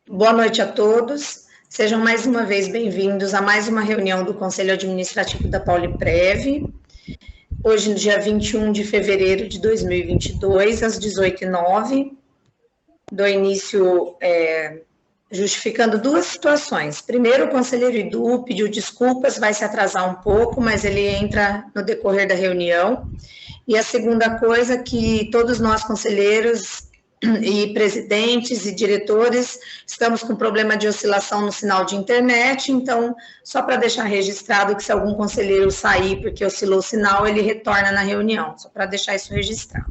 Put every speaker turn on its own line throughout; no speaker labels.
Boa noite a todos. Sejam mais uma vez bem-vindos a mais uma reunião do Conselho Administrativo da Pauliprev. Hoje, no dia 21 de fevereiro de 2022, às 18h09. Dou início justificando duas situações. Primeiro, o conselheiro Idu pediu desculpas, vai se atrasar um pouco, mas ele entra no decorrer da reunião. E a segunda coisa, que todos nós conselheiros e presidentes e diretores estamos com problema de oscilação no sinal de internet, então, só para deixar registrado que se algum conselheiro sair porque oscilou o sinal, ele retorna na reunião, só para deixar isso registrado.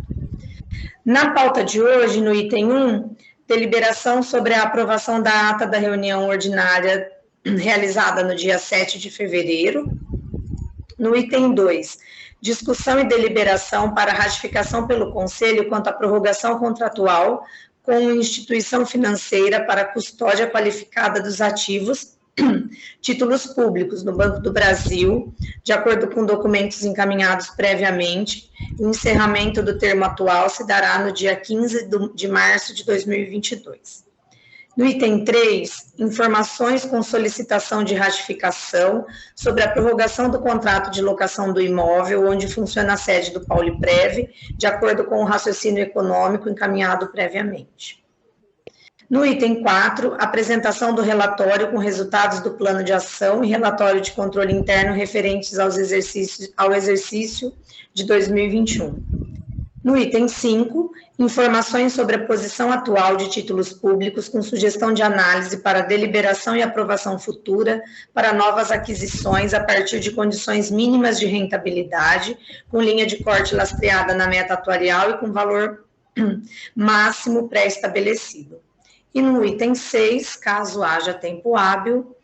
Na pauta de hoje, no item 1, deliberação sobre a aprovação da ata da reunião ordinária realizada no dia 7 de fevereiro. No item 2, discussão e deliberação para ratificação pelo Conselho quanto à prorrogação contratual com instituição financeira para custódia qualificada dos ativos, títulos públicos no Banco do Brasil, de acordo com documentos encaminhados previamente. O encerramento do termo atual se dará no dia 15 de março de 2022. No item 3, informações com solicitação de ratificação sobre a prorrogação do contrato de locação do imóvel onde funciona a sede do Pauliprev, de acordo com o raciocínio econômico encaminhado previamente. No item 4, apresentação do relatório com resultados do plano de ação e relatório de controle interno referentes ao exercício de 2021. No item 5, informações sobre a posição atual de títulos públicos com sugestão de análise para deliberação e aprovação futura para novas aquisições a partir de condições mínimas de rentabilidade, com linha de corte lastreada na meta atuarial e com valor máximo pré-estabelecido. E no item 6, caso haja tempo hábil,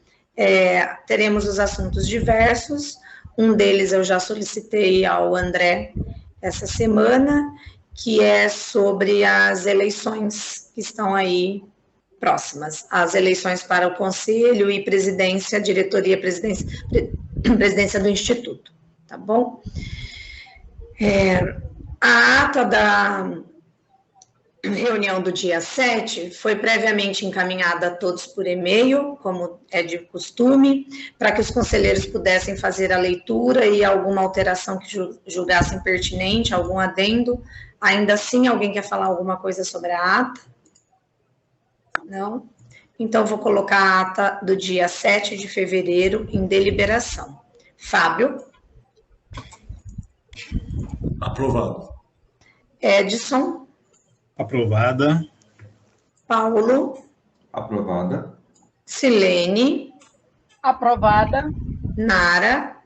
teremos os assuntos diversos. Um deles eu já solicitei ao André essa semana, que é sobre as eleições que estão aí próximas, as eleições para o Conselho e presidência, diretoria, presidência do Instituto, tá bom? A ata da reunião do dia 7 foi previamente encaminhada a todos por e-mail, como é de costume, para que os conselheiros pudessem fazer a leitura e alguma alteração que julgassem pertinente, algum adendo. Ainda assim, alguém quer falar alguma coisa sobre a ata? Não? Então, vou colocar a ata do dia 7 de fevereiro em deliberação. Fábio?
Aprovado.
Edson?
Aprovada.
Paulo?
Aprovada.
Silene?
Aprovada.
Nara?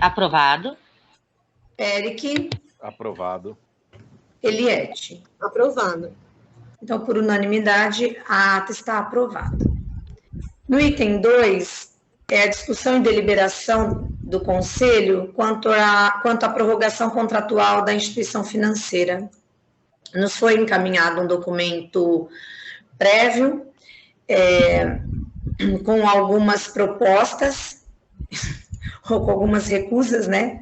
Aprovado.
Eric?
Aprovado.
Eliette?
Aprovado.
Então, por unanimidade, a ata está aprovada. No item 2, é a discussão e deliberação do Conselho quanto à prorrogação contratual da instituição financeira. Nos foi encaminhado um documento prévio, com algumas propostas, ou com algumas recusas, né?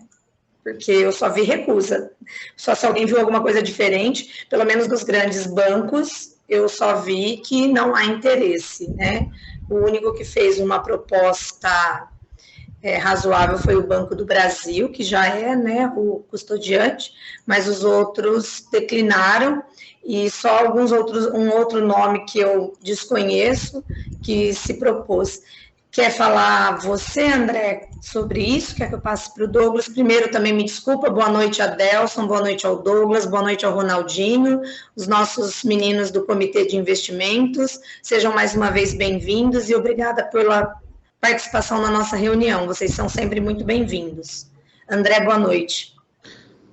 Porque eu só vi recusa. Só se alguém viu alguma coisa diferente, pelo menos dos grandes bancos, eu só vi que não há interesse, né? O único que fez uma proposta razoável foi o Banco do Brasil, que já é, né, o custodiante, mas os outros declinaram, e só um outro nome que eu desconheço, que se propôs. Quer falar você, André, sobre isso? Quer que eu passe para o Douglas? Primeiro, também me desculpa, boa noite a Delson, boa noite ao Douglas, boa noite ao Ronaldinho, os nossos meninos do Comitê de Investimentos, sejam mais uma vez bem-vindos e obrigada pela participação na nossa reunião, vocês são sempre muito bem-vindos. André, boa noite.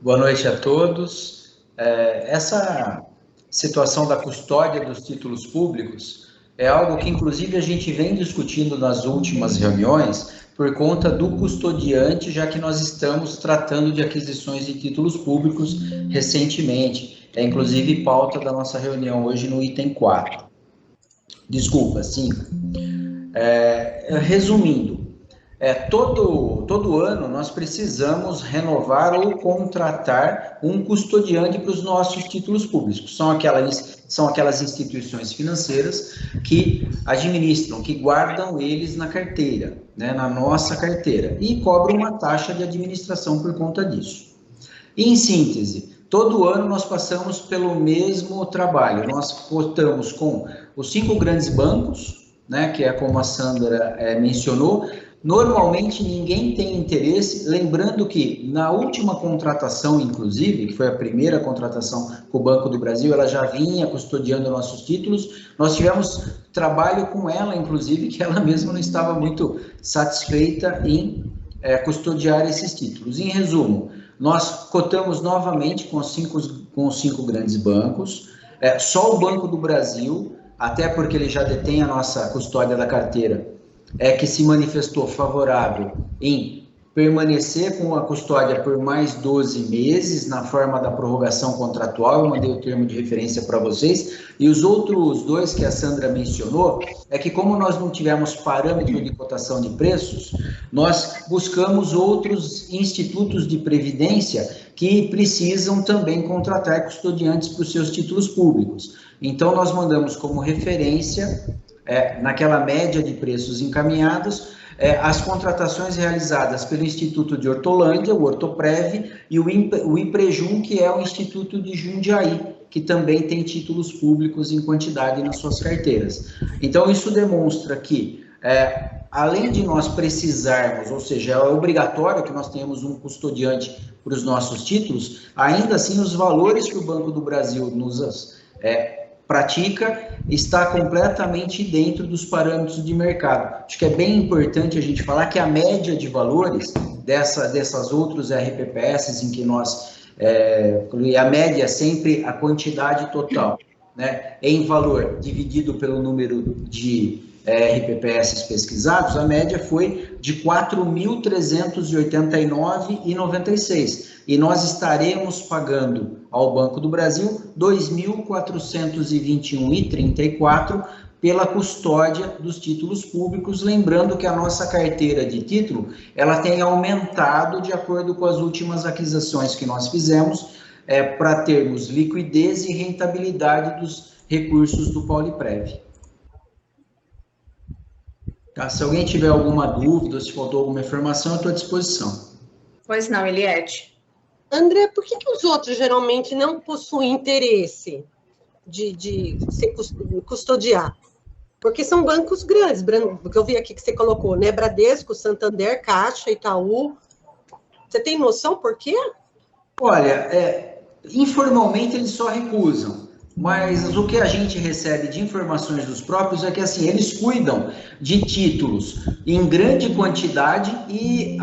Boa noite a todos. Essa situação da custódia dos títulos públicos é algo que, inclusive, a gente vem discutindo nas últimas reuniões por conta do custodiante, já que nós estamos tratando de aquisições de títulos públicos recentemente. É, inclusive, pauta da nossa reunião hoje no item 4. Desculpa, 5. Resumindo, todo ano nós precisamos renovar ou contratar um custodiante para os nossos títulos públicos. São aquelas instituições financeiras que administram, que guardam eles na carteira, né, na nossa carteira, e cobram uma taxa de administração por conta disso. Em síntese, todo ano nós passamos pelo mesmo trabalho. Nós contamos com os 5 grandes bancos, né, que é como a Sandra mencionou. Normalmente ninguém tem interesse, lembrando que na última contratação, inclusive, que foi a primeira contratação com o Banco do Brasil, ela já vinha custodiando nossos títulos, nós tivemos trabalho com ela, inclusive, que ela mesma não estava muito satisfeita em custodiar esses títulos. Em resumo, nós cotamos novamente com os cinco grandes bancos, só o Banco do Brasil, até porque ele já detém a nossa custódia da carteira, que se manifestou favorável em permanecer com a custódia por mais 12 meses, na forma da prorrogação contratual. Eu mandei o termo de referência para vocês. E os outros 2 que a Sandra mencionou, é que como nós não tivemos parâmetro de cotação de preços, nós buscamos outros institutos de previdência que precisam também contratar custodiantes para os seus títulos públicos. Então, nós mandamos como referência, naquela média de preços encaminhados, as contratações realizadas pelo Instituto de Hortolândia, o Hortoprev, e o IPREJUM, que é o Instituto de Jundiaí, que também tem títulos públicos em quantidade nas suas carteiras. Então, isso demonstra que, além de nós precisarmos, ou seja, é obrigatório que nós tenhamos um custodiante para os nossos títulos, ainda assim os valores que o Banco do Brasil nos pratica está completamente dentro dos parâmetros de mercado. Acho que é bem importante a gente falar que a média de valores dessas outros RPPS em que nós, a média é sempre a quantidade total, né, em valor dividido pelo número de RPPS pesquisados, a média foi de 4.389,96. E nós estaremos pagando ao Banco do Brasil 2.421,34 pela custódia dos títulos públicos, lembrando que a nossa carteira de título, ela tem aumentado de acordo com as últimas aquisições que nós fizemos, para termos liquidez e rentabilidade dos recursos do Pauliprev. Tá? Se alguém tiver alguma dúvida, se faltou alguma informação, eu estou à disposição.
Pois não, Eliette.
André, por que os outros geralmente não possuem interesse de se custodiar? Porque são bancos grandes, que eu vi aqui que você colocou, né? Bradesco, Santander, Caixa, Itaú. Você tem noção por quê?
Olha, informalmente eles só recusam. Mas o que a gente recebe de informações dos próprios é que, assim, eles cuidam de títulos em grande quantidade e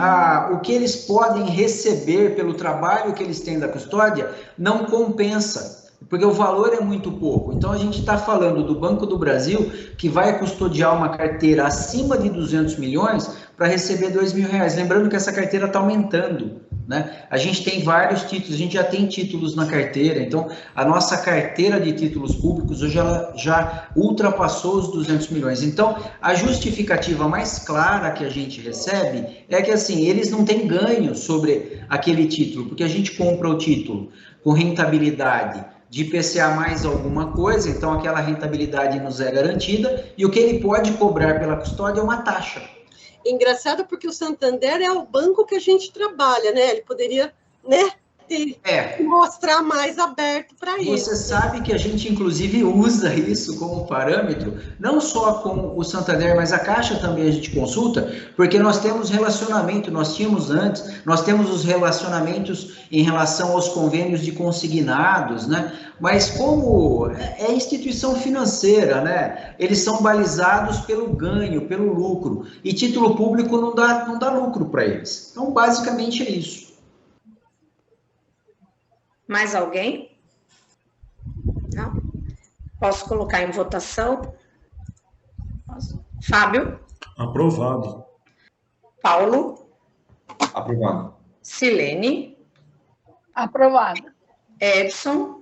o que eles podem receber pelo trabalho que eles têm da custódia não compensa, porque o valor é muito pouco. Então, a gente está falando do Banco do Brasil, que vai custodiar uma carteira acima de 200 milhões para receber R$2.000. Lembrando que essa carteira está aumentando, né? A gente tem vários títulos, a gente já tem títulos na carteira, então a nossa carteira de títulos públicos hoje ela já ultrapassou os 200 milhões. Então, a justificativa mais clara que a gente recebe é que, assim, eles não têm ganho sobre aquele título, porque a gente compra o título com rentabilidade de IPCA mais alguma coisa, então aquela rentabilidade nos é garantida, e o que ele pode cobrar pela custódia é uma taxa.
Engraçado porque o Santander é o banco que a gente trabalha, né? Ele poderia, né, mostrar mais aberto para isso.
Você sabe que a gente, inclusive, usa isso como parâmetro, não só com o Santander, mas a Caixa também a gente consulta, porque nós temos relacionamento, nós tínhamos antes, nós temos os relacionamentos em relação aos convênios de consignados, né? Mas como é instituição financeira, né? Eles são balizados pelo ganho, pelo lucro, e título público não dá lucro para eles. Então, basicamente é isso.
Mais alguém? Não? Posso colocar em votação? Posso. Fábio?
Aprovado.
Paulo?
Aprovado.
Silene?
Aprovado.
Edson?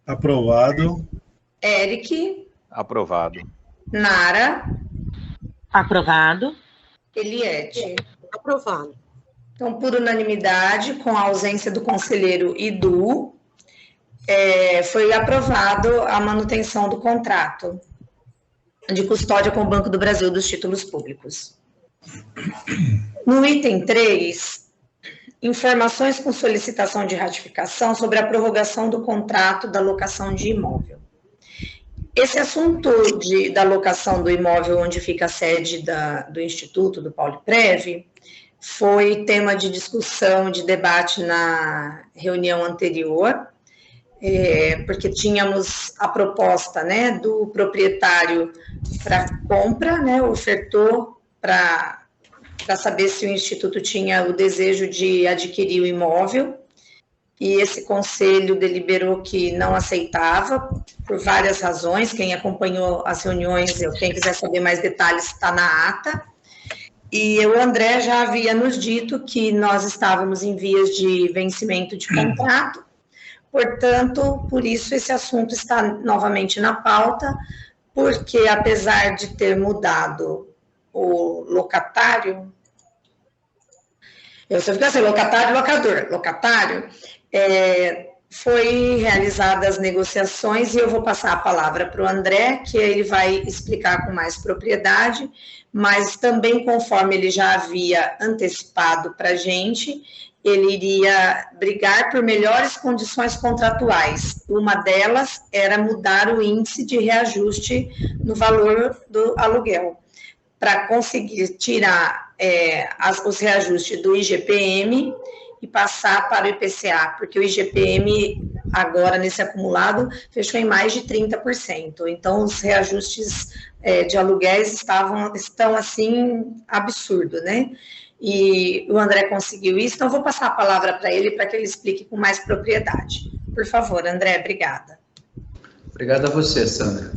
Aprovado.
Eric?
Aprovado.
Nara?
Aprovado.
Eliette?
Aprovado.
Então, por unanimidade, com a ausência do conselheiro Idu, foi aprovado a manutenção do contrato de custódia com o Banco do Brasil dos títulos públicos. No item 3, informações com solicitação de ratificação sobre a prorrogação do contrato da locação de imóvel. Esse assunto da locação do imóvel onde fica a sede do Instituto, do Pauliprev, foi tema de discussão, de debate na reunião anterior, porque tínhamos a proposta, né, do proprietário para compra, né, ofertou para saber se o Instituto tinha o desejo de adquirir o imóvel, e esse conselho deliberou que não aceitava, por várias razões. Quem acompanhou as reuniões, quem quiser saber mais detalhes, está na ata. E o André já havia nos dito que nós estávamos em vias de vencimento de contrato, portanto, por isso esse assunto está novamente na pauta, porque apesar de ter mudado o locatário, eu só fico assim, locatário e locador, locatário, foi realizadas as negociações, e eu vou passar a palavra para o André, que ele vai explicar com mais propriedade, mas também, conforme ele já havia antecipado para a gente, ele iria brigar por melhores condições contratuais. Uma delas era mudar o índice de reajuste no valor do aluguel, para conseguir tirar os reajustes do IGPM e passar para o IPCA, porque o IGPM, agora, nesse acumulado, fechou em mais de 30%. Então, os reajustes de aluguéis estão, assim, absurdo, né? E o André conseguiu isso, então vou passar a palavra para ele, para que ele explique com mais propriedade. Por favor, André, obrigada.
Obrigado a você, Sandra.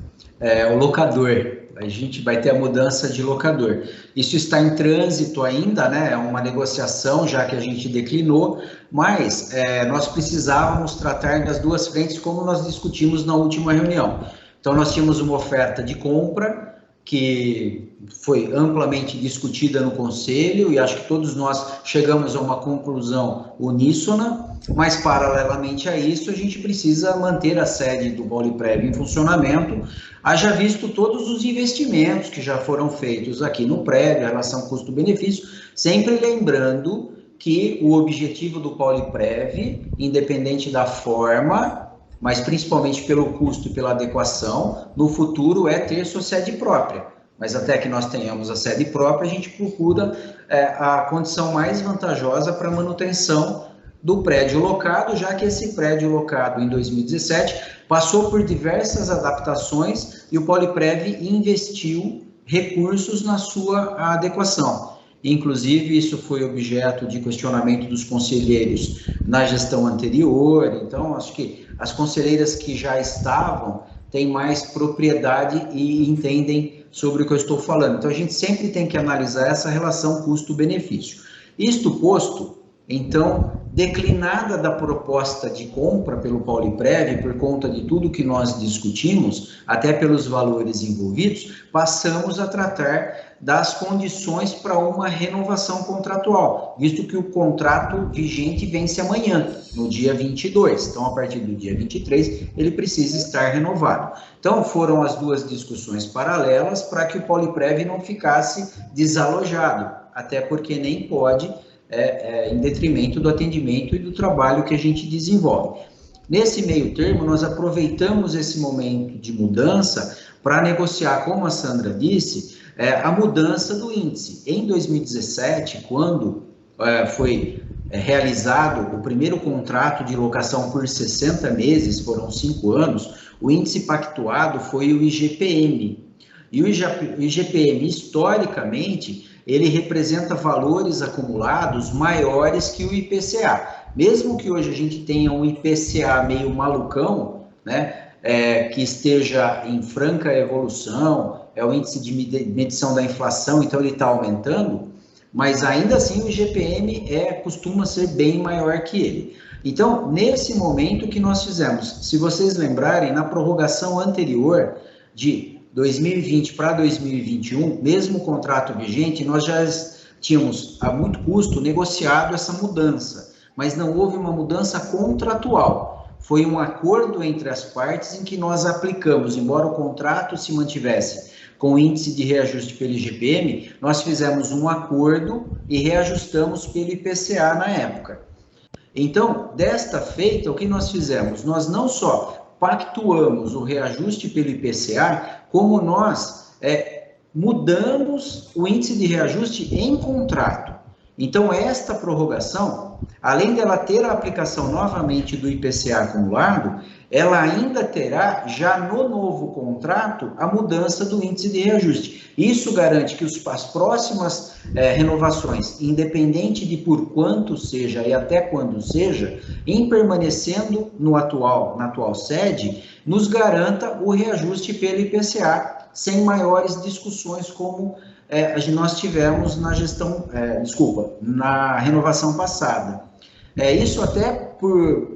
O locador, a gente vai ter a mudança de locador. Isso está em trânsito ainda, né? É uma negociação, já que a gente declinou, mas nós precisávamos tratar das duas frentes, como nós discutimos na última reunião. Então, nós tínhamos uma oferta de compra, que foi amplamente discutida no Conselho, e acho que todos nós chegamos a uma conclusão uníssona, mas, paralelamente a isso, a gente precisa manter a sede do Pauliprev em funcionamento, haja visto todos os investimentos que já foram feitos aqui no prédio, a relação custo-benefício, sempre lembrando que o objetivo do Pauliprev, independente da forma, mas principalmente pelo custo e pela adequação, no futuro é ter sua sede própria. Mas até que nós tenhamos a sede própria, a gente procura a condição mais vantajosa para a manutenção do prédio locado, já que esse prédio locado em 2017 passou por diversas adaptações e o Pauliprev investiu recursos na sua adequação. Inclusive, isso foi objeto de questionamento dos conselheiros na gestão anterior. Então, acho que as conselheiras que já estavam têm mais propriedade e entendem sobre o que eu estou falando. Então, a gente sempre tem que analisar essa relação custo-benefício. Isto posto, então, declinada da proposta de compra pelo Pauliprev, por conta de tudo que nós discutimos, até pelos valores envolvidos, passamos a tratar das condições para uma renovação contratual, visto que o contrato vigente vence amanhã, no dia 22. Então, a partir do dia 23, ele precisa estar renovado. Então, foram as duas discussões paralelas para que o Pauliprev não ficasse desalojado, até porque nem pode, em detrimento do atendimento e do trabalho que a gente desenvolve. Nesse meio termo, nós aproveitamos esse momento de mudança para negociar, como a Sandra disse, a mudança do índice. Em 2017, quando foi realizado o primeiro contrato de locação por 60 meses, foram 5 anos, o índice pactuado foi o IGPM. E o IGPM, historicamente, ele representa valores acumulados maiores que o IPCA. Mesmo que hoje a gente tenha um IPCA meio malucão, né, que esteja em franca evolução, é o índice de medição da inflação, então ele está aumentando, mas ainda assim o IGPM costuma ser bem maior que ele. Então, nesse momento que nós fizemos, se vocês lembrarem, na prorrogação anterior de 2020 para 2021, mesmo o contrato vigente, nós tínhamos, a muito custo, negociado essa mudança, mas não houve uma mudança contratual. Foi um acordo entre as partes em que nós aplicamos, embora o contrato se mantivesse com o índice de reajuste pelo IGPM, nós fizemos um acordo e reajustamos pelo IPCA na época. Então, desta feita, o que nós fizemos? Nós não só pactuamos o reajuste pelo IPCA, como nós mudamos o índice de reajuste em contrato. Então, esta prorrogação, além dela ter a aplicação novamente do IPCA acumulado, ela ainda terá, já no novo contrato, a mudança do índice de reajuste. Isso garante que as próximas renovações, independente de por quanto seja e até quando seja, em permanecendo na atual sede, nos garanta o reajuste pelo IPCA, sem maiores discussões como nós tivemos na renovação passada. Isso até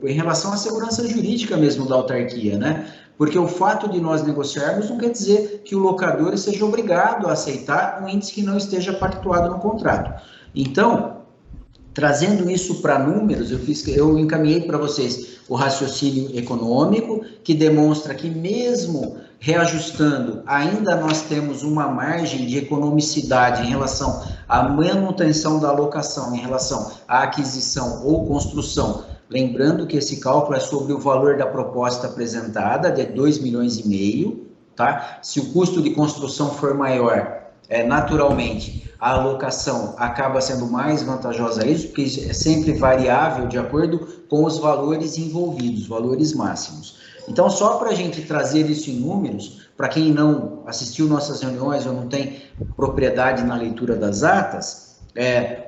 em relação à segurança jurídica mesmo da autarquia, né? Porque o fato de nós negociarmos não quer dizer que o locador seja obrigado a aceitar um índice que não esteja pactuado no contrato. Então, trazendo isso para números, eu encaminhei para vocês o raciocínio econômico, que demonstra que mesmo reajustando, ainda nós temos uma margem de economicidade em relação à manutenção da alocação, em relação à aquisição ou construção. Lembrando que esse cálculo é sobre o valor da proposta apresentada, de 2,5 milhões, tá? Se o custo de construção for maior, naturalmente, a alocação acaba sendo mais vantajosa a isso, porque é sempre variável de acordo com os valores envolvidos, valores máximos. Então, só para a gente trazer isso em números, para quem não assistiu nossas reuniões ou não tem propriedade na leitura das atas,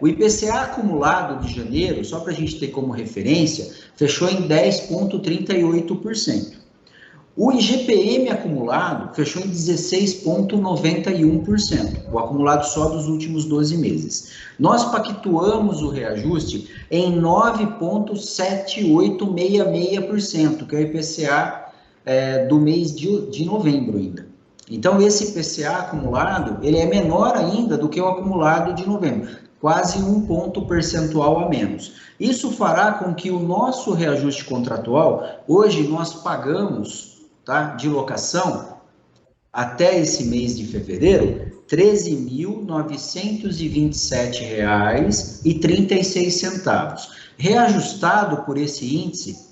o IPCA acumulado de janeiro, só para a gente ter como referência, fechou em 10,38%. O IGPM acumulado fechou em 16,91%, o acumulado só dos últimos 12 meses. Nós pactuamos o reajuste em 9,7866%, que é o IPCA do mês de novembro ainda. Então, esse IPCA acumulado, ele é menor ainda do que o acumulado de novembro, quase 1 ponto percentual a menos. Isso fará com que o nosso reajuste contratual, hoje nós pagamos, tá, de locação, até esse mês de fevereiro, R$ 13.927,36. Reajustado por esse índice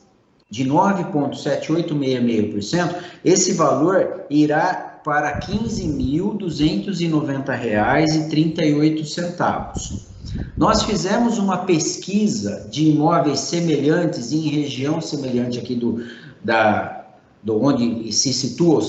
de 9,7866%, esse valor irá para R$ 15.290,38. Nós fizemos uma pesquisa de imóveis semelhantes em região semelhante aqui do onde se situa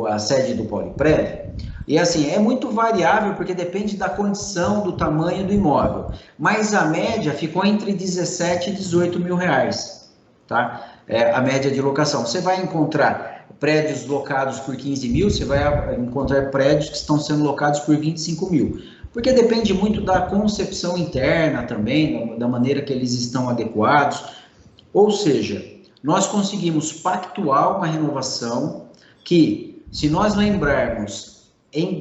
a sede do Poliprev, e assim, é muito variável porque depende da condição, do tamanho do imóvel, mas a média ficou entre 17 e 18 mil reais, tá? A média de locação. Você vai encontrar prédios locados por 15 mil, você vai encontrar prédios que estão sendo locados por 25 mil, porque depende muito da concepção interna também, da maneira que eles estão adequados, ou seja, nós conseguimos pactuar uma renovação que, se nós lembrarmos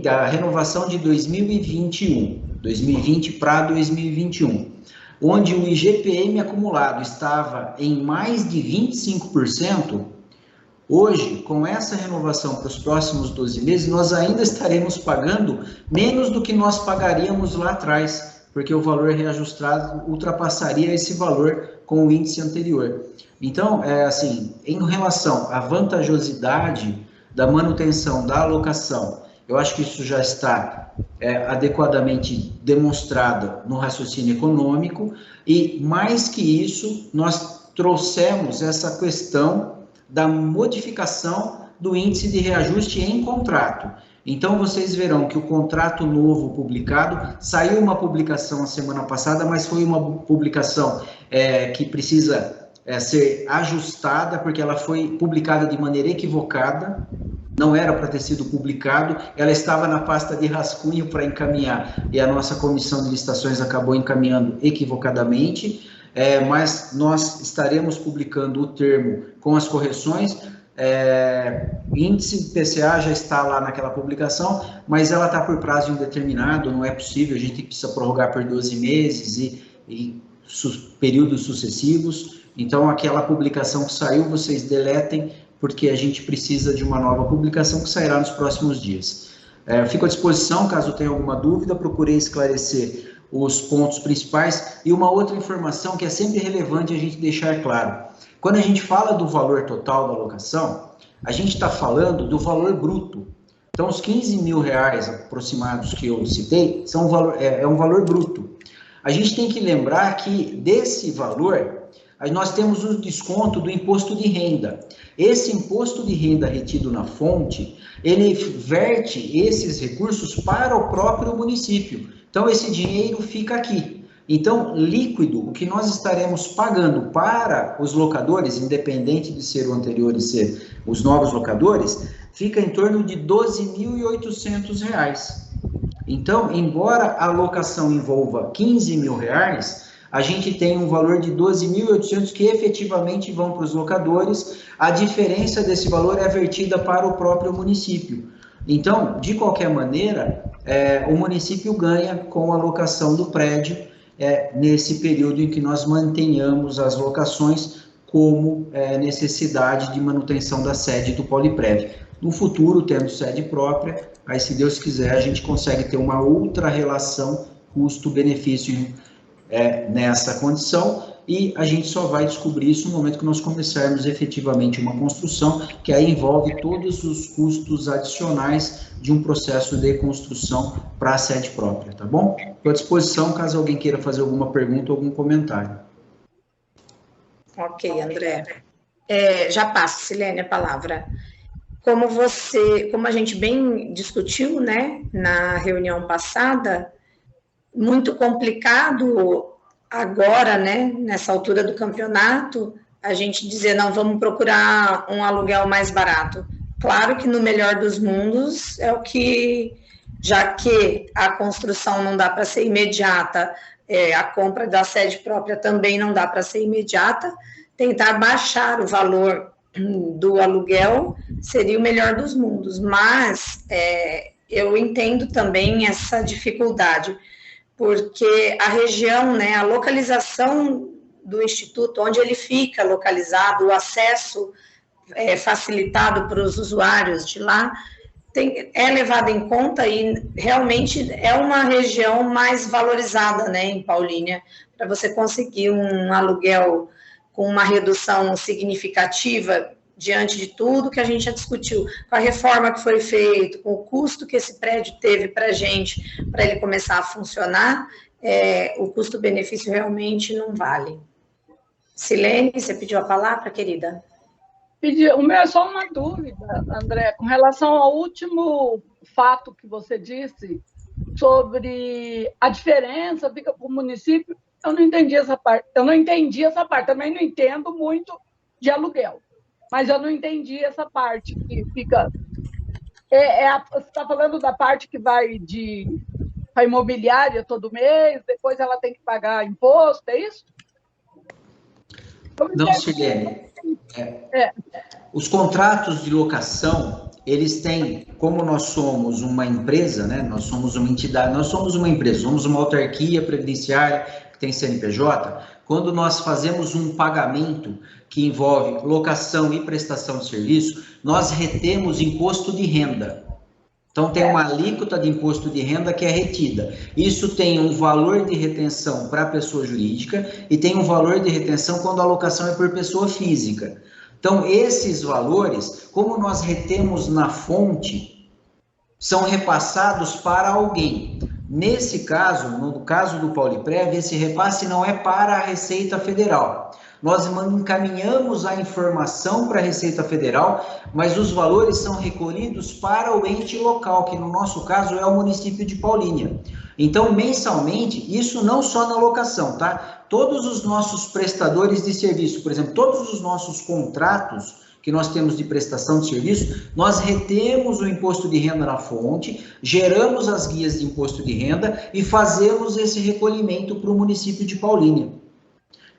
da renovação de 2020 para 2021, onde o IGPM acumulado estava em mais de 25%, hoje, com essa renovação para os próximos 12 meses, nós ainda estaremos pagando menos do que nós pagaríamos lá atrás, porque o valor reajustado ultrapassaria esse valor com o índice anterior. Então, assim, em relação à vantajosidade da manutenção da alocação, eu acho que isso já está adequadamente demonstrado no raciocínio econômico, e mais que isso, nós trouxemos essa questão da modificação do índice de reajuste em contrato. Então, vocês verão que o contrato novo publicado, saiu uma publicação a semana passada, mas foi uma publicação que precisa ser ajustada, porque ela foi publicada de maneira equivocada, não era para ter sido publicado, ela estava na pasta de rascunho para encaminhar, e a nossa comissão de licitações acabou encaminhando equivocadamente, mas nós estaremos publicando o termo com as correções, índice PCA já está lá naquela publicação, mas ela está por prazo indeterminado, não é possível, a gente precisa prorrogar por 12 meses e períodos sucessivos. Então, aquela publicação que saiu, vocês deletem, porque a gente precisa de uma nova publicação que sairá nos próximos dias. Fico à disposição, caso tenha alguma dúvida, procurei esclarecer os pontos principais. E uma outra informação que é sempre relevante a gente deixar claro. Quando a gente fala do valor total da locação, a gente está falando do valor bruto. Então, os 15 mil reais aproximados que eu citei são um valor bruto. A gente tem que lembrar que desse valor, nós temos o desconto do imposto de renda. Esse imposto de renda retido na fonte, ele verte esses recursos para o próprio município. Então, esse dinheiro fica aqui. Então, líquido, o que nós estaremos pagando para os locadores, independente de ser o anterior e ser os novos locadores, fica em torno de R$ 12.800. Então, embora a locação envolva R$ 15 mil, a gente tem um valor de 12.800 que efetivamente vão para os locadores. A diferença desse valor é vertida para o próprio município. Então, de qualquer maneira, o município ganha com a locação do prédio nesse período em que nós mantenhamos as locações como necessidade de manutenção da sede do Poliprev. No futuro, tendo sede própria, aí, se Deus quiser, a gente consegue ter uma outra relação custo-benefício nessa condição, e a gente só vai descobrir isso no momento que nós começarmos efetivamente uma construção, que aí envolve todos os custos adicionais de um processo de construção para a sede própria, tá bom? Estou à disposição caso alguém queira fazer alguma pergunta ou algum comentário.
Ok, André. Já passo, Silene, a palavra. Como a gente bem discutiu, né, na reunião passada, muito complicado agora, né, nessa altura do campeonato, a gente dizer, não, vamos procurar um aluguel mais barato. Claro que no melhor dos mundos é o que, já que a construção não dá para ser imediata, a compra da sede própria também não dá para ser imediata, tentar baixar o valor do aluguel seria o melhor dos mundos, mas eu entendo também essa dificuldade, porque a região, né, a localização do Instituto, onde ele fica localizado, o acesso facilitado para os usuários de lá, é levado em conta e realmente é uma região mais valorizada, né, em Paulínia, para você conseguir um aluguel com uma redução significativa diante de tudo que a gente já discutiu, com a reforma que foi feita, com o custo que esse prédio teve para a gente, para ele começar a funcionar, o custo-benefício realmente não vale. Silene, você pediu a palavra, querida?
O meu é só uma dúvida, André, com relação ao último fato que você disse sobre a diferença fica para o município. Eu não entendi essa parte. Também não entendo muito de aluguel, mas eu não entendi essa parte que fica. Você está falando da parte que vai para a imobiliária todo mês, depois ela tem que pagar imposto, é isso?
Não, Silene. Os contratos de locação, eles têm, como nós somos uma empresa, né? Nós somos uma entidade, nós somos uma empresa, somos uma autarquia previdenciária que tem CNPJ. Quando nós fazemos um pagamento que envolve locação e prestação de serviço, nós retemos imposto de renda. Então, tem uma alíquota de imposto de renda que é retida. Isso tem um valor de retenção para a pessoa jurídica e tem um valor de retenção quando a locação é por pessoa física. Então, esses valores, como nós retemos na fonte, são repassados para alguém. Nesse caso, no caso do Poliprev, esse repasse não é para a Receita Federal. Nós encaminhamos a informação para a Receita Federal, mas os valores são recolhidos para o ente local, que no nosso caso é o município de Paulínia. Então, mensalmente, isso não só na locação, tá? Todos os nossos prestadores de serviço, por exemplo, todos os nossos contratos que nós temos de prestação de serviço, nós retemos o imposto de renda na fonte, geramos as guias de imposto de renda e fazemos esse recolhimento para o município de Paulínia.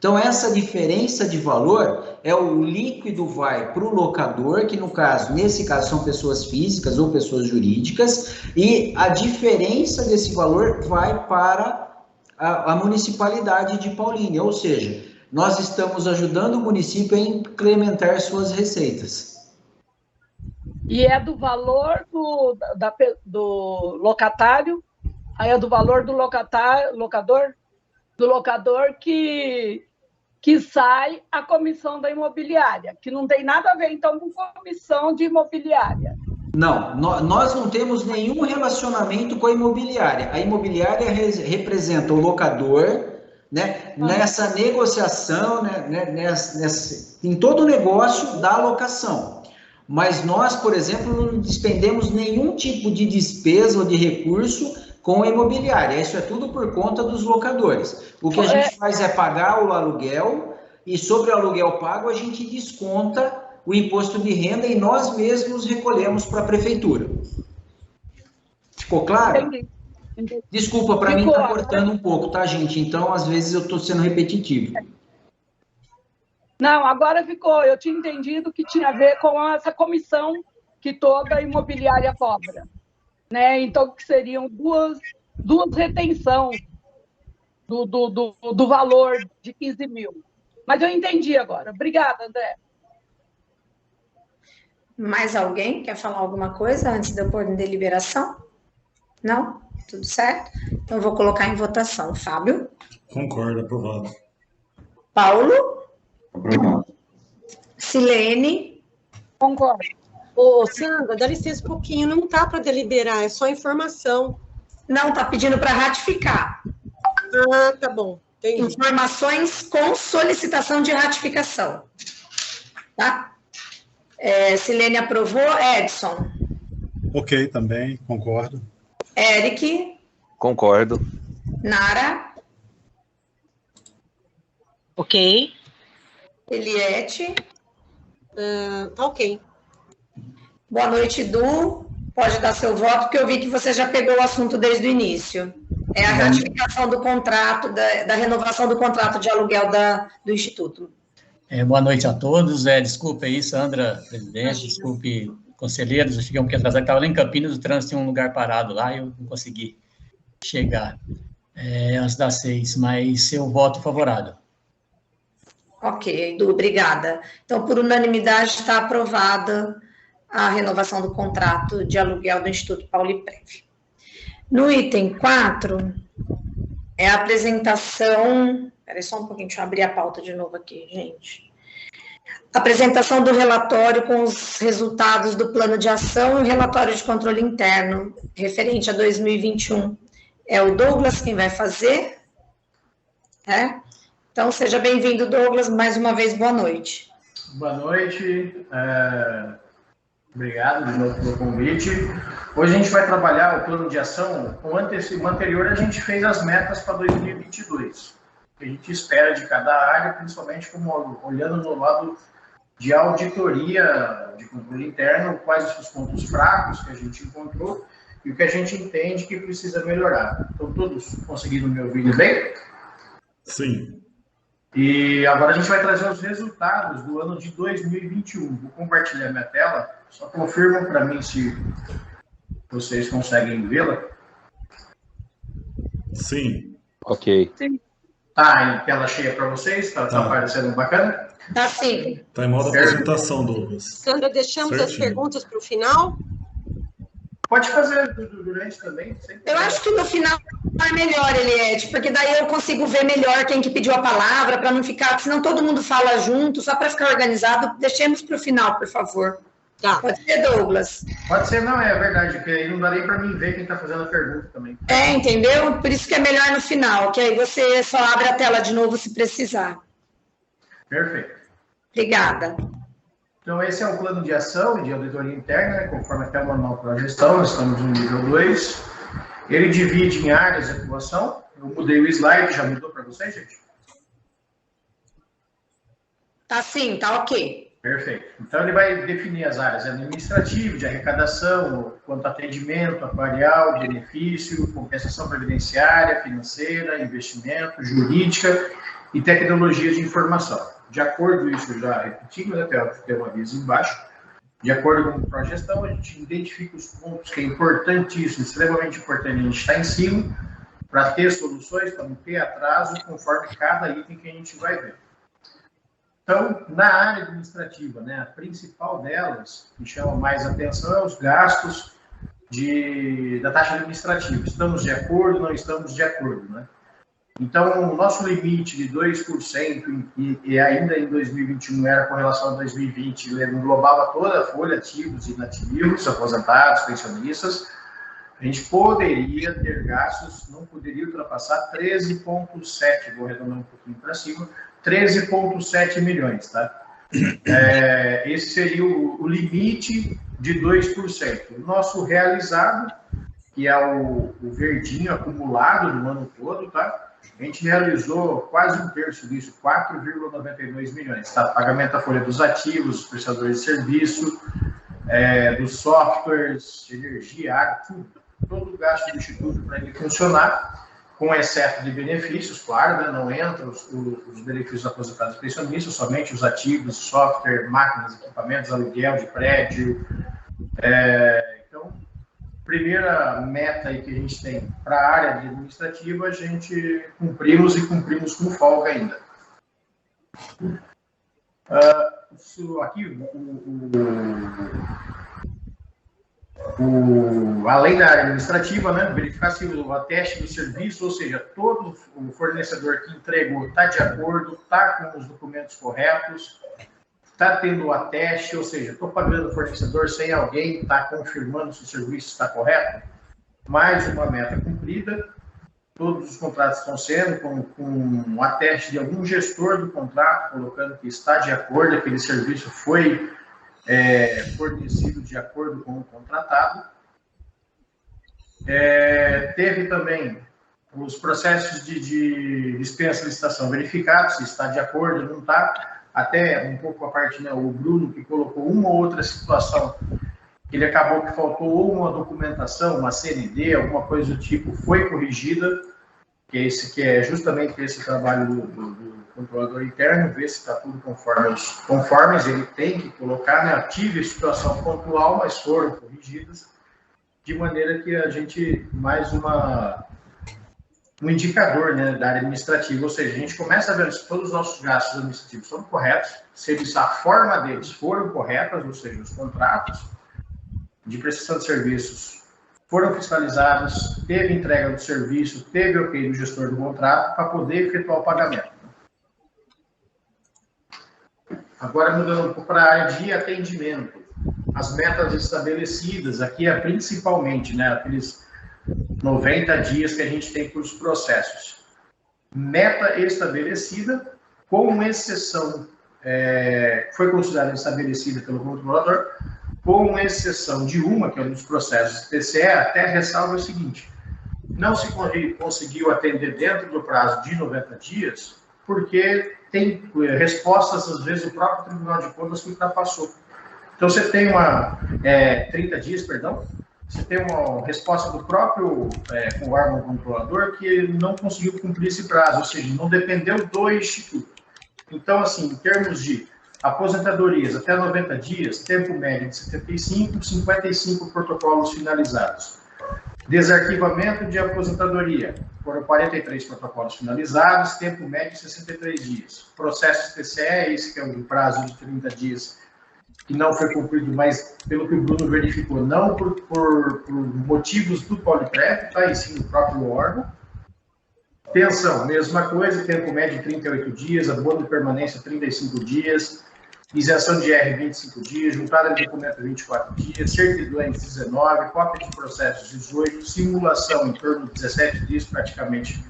Então, essa diferença de valor é o líquido vai para o locador, que nesse caso são pessoas físicas ou pessoas jurídicas, e a diferença desse valor vai para a municipalidade de Paulínia, ou seja, nós estamos ajudando o município a incrementar suas receitas.
E é do valor do locatário, aí é do valor do locador que sai a comissão da imobiliária, que não tem nada a ver, então, com comissão de imobiliária.
Não, nós não temos nenhum relacionamento com a imobiliária. A imobiliária representa o locador, né, nessa negociação, né, em todo o negócio da locação. Mas nós, por exemplo, não despendemos nenhum tipo de despesa ou de recurso com a imobiliária. Isso é tudo por conta dos locadores. O que a gente faz é pagar o aluguel e sobre o aluguel pago a gente desconta o imposto de renda e nós mesmos recolhemos para a prefeitura. Ficou claro?
Entendi.
Desculpa, para mim está cortando um pouco, tá, gente? Então, às vezes eu estou sendo repetitivo.
Não, agora ficou. Eu tinha entendido que tinha a ver com essa comissão que toda imobiliária cobra. Né? Então, que seriam duas retenções do valor de 15 mil. Mas eu entendi agora. Obrigada, André.
Mais alguém quer falar alguma coisa antes de eu pôr em deliberação? Não? Tudo certo? Então, eu vou colocar em votação. Fábio?
Concordo, aprovado.
Paulo?
Aprovado.
Silene?
Concordo.
Ô, Sandra, dá licença um pouquinho, não tá para deliberar, é só informação.
Não, está pedindo para ratificar.
Ah, tá bom, entendi.
Informações com solicitação de ratificação. Tá? Silene aprovou. Edson?
Ok, também, concordo.
Eric?
Concordo.
Nara?
Ok.
Eliette?
Tá ok.
Boa noite, Du. Pode dar seu voto, porque eu vi que você já pegou o assunto desde o início. É a ratificação do contrato, da renovação do contrato de aluguel do Instituto.
Boa noite a todos. Desculpe aí, Sandra, presidente, desculpe, conselheiros, eu cheguei um pouquinho atrasado, estava lá em Campinas, o trânsito tinha um lugar parado lá, eu não consegui chegar antes das 6, mas seu voto favorável.
Ok, Edu, obrigada. Então, por unanimidade, está aprovada a renovação do contrato de aluguel do Instituto Pauliprev. No item 4, é a apresentação... Espera aí só um pouquinho, deixa eu abrir a pauta de novo aqui, gente. Apresentação do relatório com os resultados do plano de ação e o relatório de controle interno, referente a 2021. É o Douglas quem vai fazer. Então, seja bem-vindo, Douglas. Mais uma vez, boa noite.
Boa noite. Obrigado de novo pelo convite. Hoje a gente vai trabalhar o plano de ação. O anterior a gente fez as metas para 2022. O que a gente espera de cada área, principalmente olhando no lado de auditoria de controle interno, quais os pontos fracos que a gente encontrou e o que a gente entende que precisa melhorar. Então, todos conseguiram me ouvir bem?
Sim.
E agora a gente vai trazer os resultados do ano de 2021. Vou compartilhar minha tela. Só confirmam para mim se vocês conseguem vê-la.
Sim.
Ok.
Sim.
Tá em tela cheia para vocês? Tá aparecendo bacana?
Tá sim.
Está em modo apresentação, Douglas.
Sandra, deixamos as perguntas para o final?
Pode fazer durante também.
Eu acho que no final é melhor, Eliette, porque daí eu consigo ver melhor quem que pediu a palavra, para não ficar, senão todo mundo fala junto, só para ficar organizado. Deixemos para o final, por favor.
Tá.
Pode ser, Douglas.
Pode ser, não, é verdade, porque aí não dá nem para mim ver quem está fazendo a pergunta também.
Entendeu? Por isso que é melhor no final, que aí você só abre a tela de novo se precisar.
Perfeito.
Obrigada.
Então, esse é o plano de ação e de auditoria interna, né, conforme até o manual para a gestão, nós estamos no nível 2. Ele divide em áreas de atuação. Eu mudei o slide, já mudou para vocês, gente?
Tá sim, tá ok.
Perfeito. Então, ele vai definir as áreas administrativas, de arrecadação, quanto a atendimento, atuarial, benefício, compensação previdenciária, financeira, investimento, jurídica e tecnologia de informação. De acordo com isso, já repetimos, até tem um aviso embaixo, de acordo com a progestão, a gente identifica os pontos que é importantíssimo, extremamente importante, a gente está em cima, para ter soluções, para não ter atraso, conforme cada item que a gente vai ver. Então, na área administrativa, né, a principal delas, que chama mais atenção, é os gastos da taxa administrativa. Estamos de acordo, não estamos de acordo, né? Então, o nosso limite de 2%, e ainda em 2021 era com relação a 2020, englobava toda a folha, ativos e inativos, aposentados, pensionistas, a gente poderia ter gastos, não poderia ultrapassar 13,7, vou arredondar um pouquinho para cima, 13,7 milhões, tá? Esse seria o limite de 2%. O nosso realizado, que é o verdinho acumulado no ano todo, tá? A gente realizou quase um terço disso, 4,92 milhões, tá? Pagamento da folha dos ativos, dos prestadores de serviço, dos softwares, de energia, água, tudo. Todo o gasto do Instituto para ele funcionar, com exceto de benefícios, claro, né? Não entram os benefícios aposentados e pensionistas, somente os ativos, software, máquinas, equipamentos, aluguel de prédio. Então, primeira meta aí que a gente tem para a área administrativa, a gente cumprimos e cumprimos com folga ainda. Aqui, além da área administrativa, né, verificar se o ateste do serviço, ou seja, todo o fornecedor que entregou está de acordo, está com os documentos corretos, está tendo o ateste, ou seja, estou pagando o fornecedor sem alguém estar confirmando se o serviço está correto. Mais uma meta cumprida, todos os contratos estão sendo com um ateste de algum gestor do contrato, colocando que está de acordo, aquele serviço foi fornecido de acordo com o contratado. Teve também os processos de dispensa e licitação verificados, se está de acordo ou não está. Até um pouco a parte, né, o Bruno, que colocou uma ou outra situação, ele acabou que faltou ou uma documentação, uma CND, alguma coisa do tipo, foi corrigida, que é justamente esse trabalho do controlador interno, ver se está tudo conforme os conformes, ele tem que colocar, né, tive situação pontual, mas foram corrigidas, de maneira que a gente, mais um indicador, né, da área administrativa, ou seja, a gente começa a ver se todos os nossos gastos administrativos são corretos, se a forma deles foram corretas, ou seja, os contratos de prestação de serviços foram fiscalizados, teve entrega do serviço, teve ok do gestor do contrato para poder efetuar o pagamento. Agora, mudando um pouco para a área de atendimento, as metas estabelecidas aqui é principalmente, né, aqueles 90 dias que a gente tem para os processos. Meta estabelecida, com exceção, foi considerada estabelecida pelo controlador, com exceção de uma, que é um dos processos TCE, até ressalva o seguinte: não se conseguiu atender dentro do prazo de 90 dias, porque tem respostas, às vezes, o próprio Tribunal de Contas que ultrapassou. Então, você tem 30 dias, perdão, você tem uma resposta do próprio com o órgão controlador que ele não conseguiu cumprir esse prazo, ou seja, não dependeu do Instituto. Então, assim, em termos de aposentadorias até 90 dias, tempo médio de 75, 55 protocolos finalizados. Desarquivamento de aposentadoria, foram 43 protocolos finalizados, tempo médio de 63 dies. Processos TCE, esse que é um prazo de 30 dias, que não foi cumprido, mas pelo que o Bruno verificou, não por motivos do Pauliprev, tá? E sim do próprio órgão. Pensão, mesma coisa, tempo médio de 38 dias, abono de permanência 35 dias, isenção de IR 25 dias, juntada de documento 24 dias, certidões 19, cópia de processos 18, simulação em torno de 17 dias, praticamente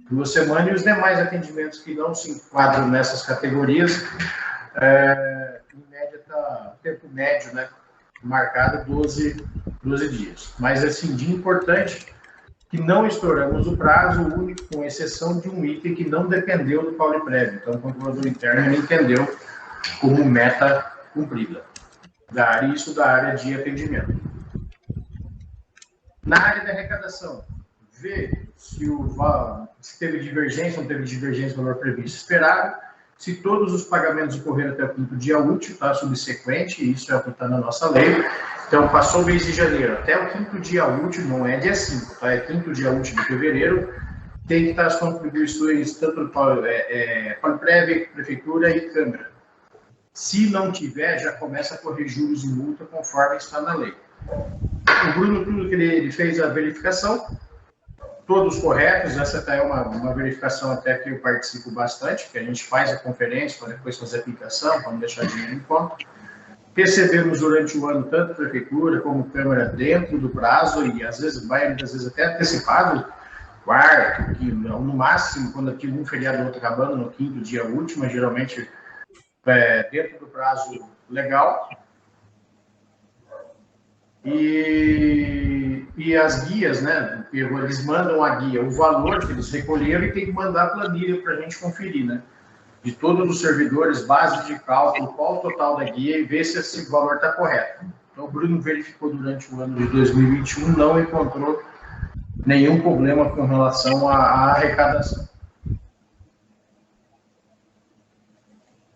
2 semanas, e os demais atendimentos que não se enquadram nessas categorias, em média está tempo médio, né, marcado 12 dias. Mas, assim, de importante que não estouramos o prazo único, com exceção de um item que não dependeu do Pauliprev. Então, o controlador interno entendeu como meta cumprida. Isso da área de atendimento. Na área da arrecadação, ver se teve divergência, não teve divergência do valor previsto esperado, se todos os pagamentos ocorreram até o 5º dia útil, tá? Subsequente, isso é o que está na nossa lei. Então, passou o mês de janeiro, até o 5º dia útil, não é dia 5, tá? É 5º dia útil de fevereiro, tem que estar as contribuições tanto do Poliprev, Prefeitura e Câmara. Se não tiver, já começa a correr juros e multa conforme está na lei. O Bruno, tudo que ele fez a verificação, todos corretos, essa até é uma verificação até que eu participo bastante, que a gente faz a conferência para depois fazer a aplicação, para não deixar dinheiro em conta. Recebemos durante o ano tanto Prefeitura como Câmara dentro do prazo, e às vezes até antecipado, quarto, que no máximo, quando tinha um feriado ou outro acabando no 5º dia útil, mas geralmente dentro do prazo legal. E as guias, né? Eles mandam a guia, o valor que eles recolheram, e tem que mandar a planilha para a gente conferir, né? De todos os servidores, base de cálculo, qual o total da guia e ver se esse valor está correto. Então, o Bruno verificou durante o ano de 2021, não encontrou nenhum problema com relação à arrecadação.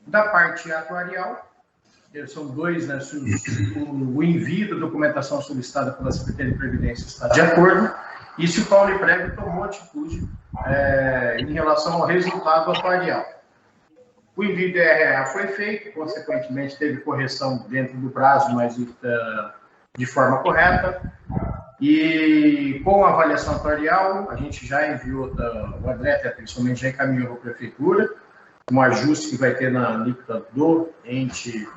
Da parte atuarial, são dois, né? O envio da documentação solicitada pela Secretaria de Previdência está de acordo, e se o Poliprev tomou atitude em relação ao resultado atuarial. O envio do RA foi feito, consequentemente teve correção dentro do prazo, mas de forma correta. E com a avaliação atuarial, a gente já enviou, o André principalmente já encaminhou para a Prefeitura, um ajuste que vai ter na alíquota do ente,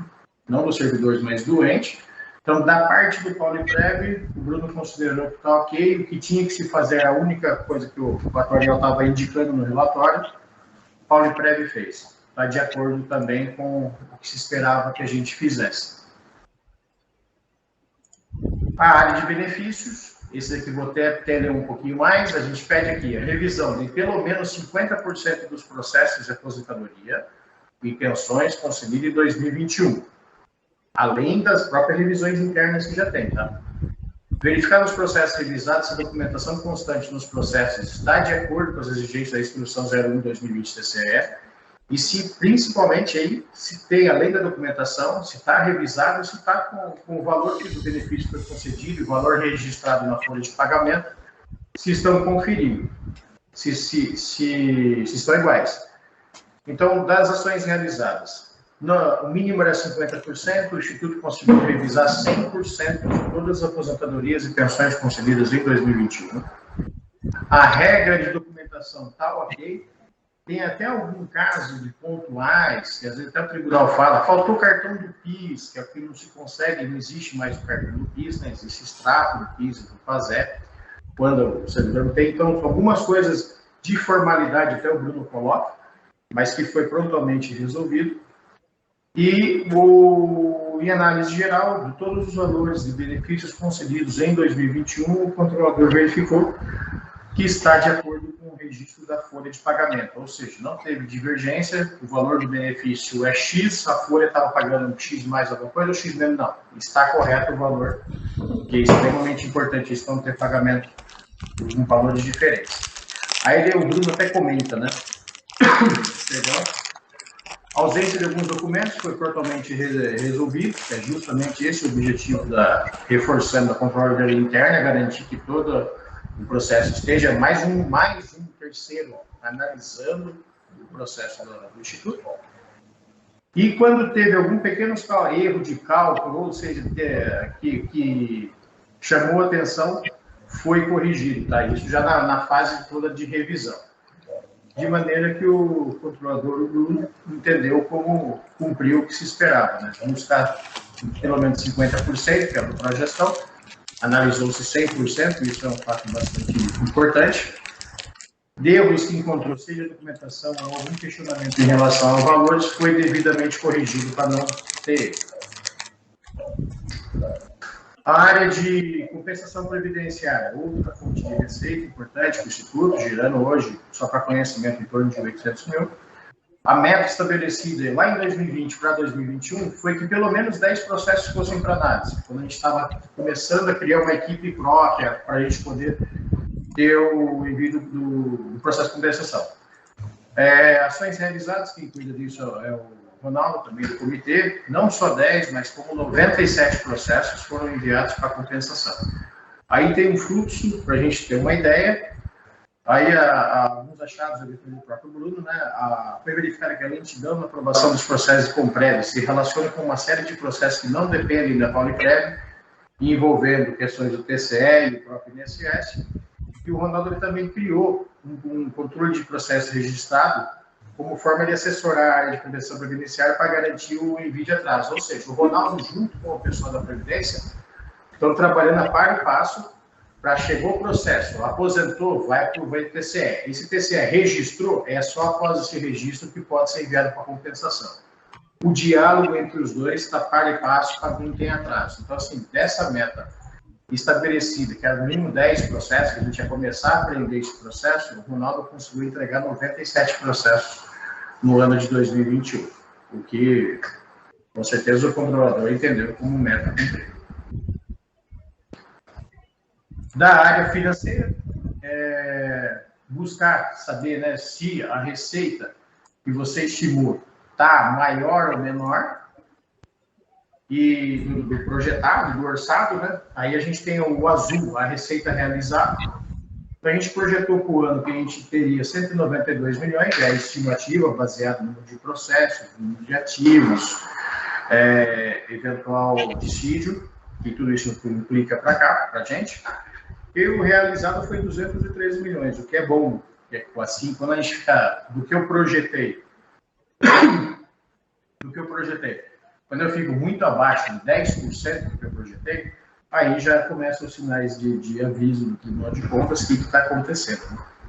não dos servidores, mas do ente. Então, da parte do Poliprev, o Bruno considerou que está ok, o que tinha que se fazer, a única coisa que o atuarial estava indicando no relatório, o Poliprev fez. Está de acordo também com o que se esperava que a gente fizesse. A área de benefícios, esse aqui vou até ler um pouquinho mais, a gente pede aqui a revisão de pelo menos 50% dos processos de aposentadoria e pensões concedidos em 2021, além das próprias revisões internas que já tem, tá? Verificar os processos revisados se a documentação constante nos processos está de acordo com as exigências da Instrução 01/2020 TCE, e se, principalmente, aí, se tem, além da documentação, se está revisado, se está com o valor que do benefício foi concedido, o valor registrado na folha de pagamento, se estão conferindo, se estão iguais. Então, das ações realizadas, o mínimo era 50%, o Instituto conseguiu revisar 100% de todas as aposentadorias e pensões concedidas em 2021. A regra de documentação está ok. Tem até algum caso de pontuais, que às vezes até o tribunal fala, faltou o cartão do PIS, que aqui não se consegue, não existe mais o cartão do PIS, né? Existe extrato do PIS e do PASEP, quando o servidor não tem. Então, algumas coisas de formalidade, até o Bruno coloca, mas que foi prontamente resolvido. E em análise geral, de todos os valores de benefícios concedidos em 2021, o controlador verificou que está de acordo com o registro da folha de pagamento, ou seja, não teve divergência, o valor do benefício é X, a folha estava pagando um X mais alguma coisa, ou X menos, não, está correto o valor, que é extremamente importante, eles não ter pagamento com valores diferentes. Aí o Bruno até comenta, né? Perdão. A ausência de alguns documentos foi totalmente resolvido, é justamente esse o objetivo reforçando a controladoria interna, garantir que todo o processo esteja mais um terceiro analisando o processo do Instituto. E quando teve algum pequeno erro de cálculo, ou seja, que chamou atenção, foi corrigido, tá? Isso já na fase toda de revisão. De maneira que o controlador Bruno entendeu como cumpriu o que se esperava, né? Vamos buscar pelo menos 50%, que é a pró-gestão. Analisou-se 100%, isso é um fato bastante importante. Erros que encontrou, seja a documentação ou algum questionamento em relação a valores, foi devidamente corrigido para não ter erro. A área de compensação previdenciária, outra fonte de receita importante para o Instituto, girando hoje, só para conhecimento, em torno de 800 mil. A meta estabelecida lá em 2020 para 2021 foi que pelo menos 10 processos fossem para análise. Quando a gente estava começando a criar uma equipe própria para a gente poder ter o envio do processo de compensação. Ações realizadas, quem cuida disso é o Ronaldo, também do comitê, não só 10, mas como 97 processos foram enviados para compensação. Aí tem um fluxo, para a gente ter uma ideia. Aí, alguns achados ali pelo próprio Bruno, né? Foi verificado que a lentidão na aprovação dos processos de Comprev se relaciona com uma série de processos que não dependem da Pauliprev, envolvendo questões do TCE e o próprio INSS. E o Ronaldo ele também criou um controle de processo registrado como forma de assessorar a área de compensação previdenciária para garantir o envio de atraso. Ou seja, o Ronaldo, junto com o pessoal da Previdência, estão trabalhando a par e passo para chegou o processo, aposentou, vai para o TCE. Esse TCE registrou, é só após esse registro que pode ser enviado para compensação. O diálogo entre os dois está par e passo para quem tem atraso. Então, assim, dessa meta estabelecida, que era no mínimo 10 processos, que a gente ia começar a aprender esse processo, o Ronaldo conseguiu entregar 97 processos no ano de 2021, o que, com certeza, o controlador entendeu como meta cumprida. Da área financeira, buscar saber, né, se a receita que você estimou está maior ou menor, e do projetado, do orçado, né? Aí a gente tem o azul, a receita realizada. Então, a gente projetou para o ano que a gente teria 192 milhões, é a estimativa baseada no número de processos, no número de ativos, eventual dissídio, que tudo isso implica para cá, para a gente. E o realizado foi 213 milhões, o que é bom, porque assim, quando a gente fica do que eu projetei, quando eu fico muito abaixo de 10% do que eu projetei, aí já começam os sinais de aviso do Tribunal de Contas que está acontecendo.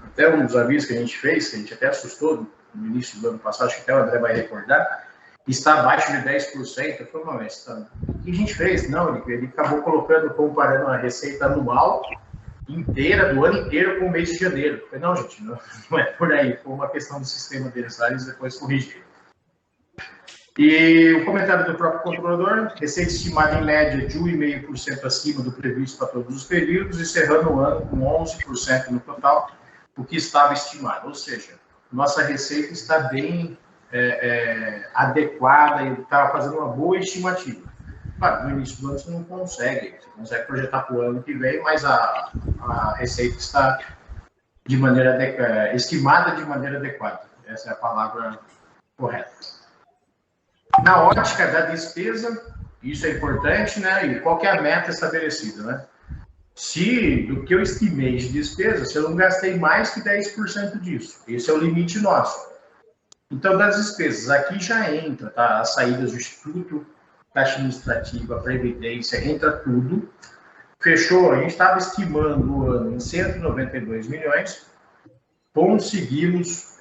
Até um dos avisos que a gente fez, que a gente até assustou no início do ano passado, acho que até o André vai recordar, está abaixo de 10%. Eu falei, mas o que a gente fez? Não, ele acabou comparando a receita anual inteira, do ano inteiro, com o mês de janeiro. Eu falei, não, gente, não é por aí. Foi uma questão do sistema deles lá, eles depois corrigiram. E o comentário do próprio controlador, receita estimada em média de 1,5% acima do previsto para todos os períodos, encerrando o ano com 11% no total, o que estava estimado. Ou seja, nossa receita está bem adequada e estava fazendo uma boa estimativa. Claro, no início do ano você não consegue, você consegue projetar para o ano que vem, mas a receita está de maneira estimada de maneira adequada. Essa é a palavra correta. Na ótica da despesa, isso é importante, né? E qual que é a meta estabelecida, né? Se do que eu estimei de despesa, se eu não gastei mais que 10% disso, esse é o limite nosso. Então, das despesas, aqui já entra, tá? As saídas do Instituto, Caixa Administrativa, Previdência, entra tudo. Fechou, a gente estava estimando o ano em 192 milhões, conseguimos,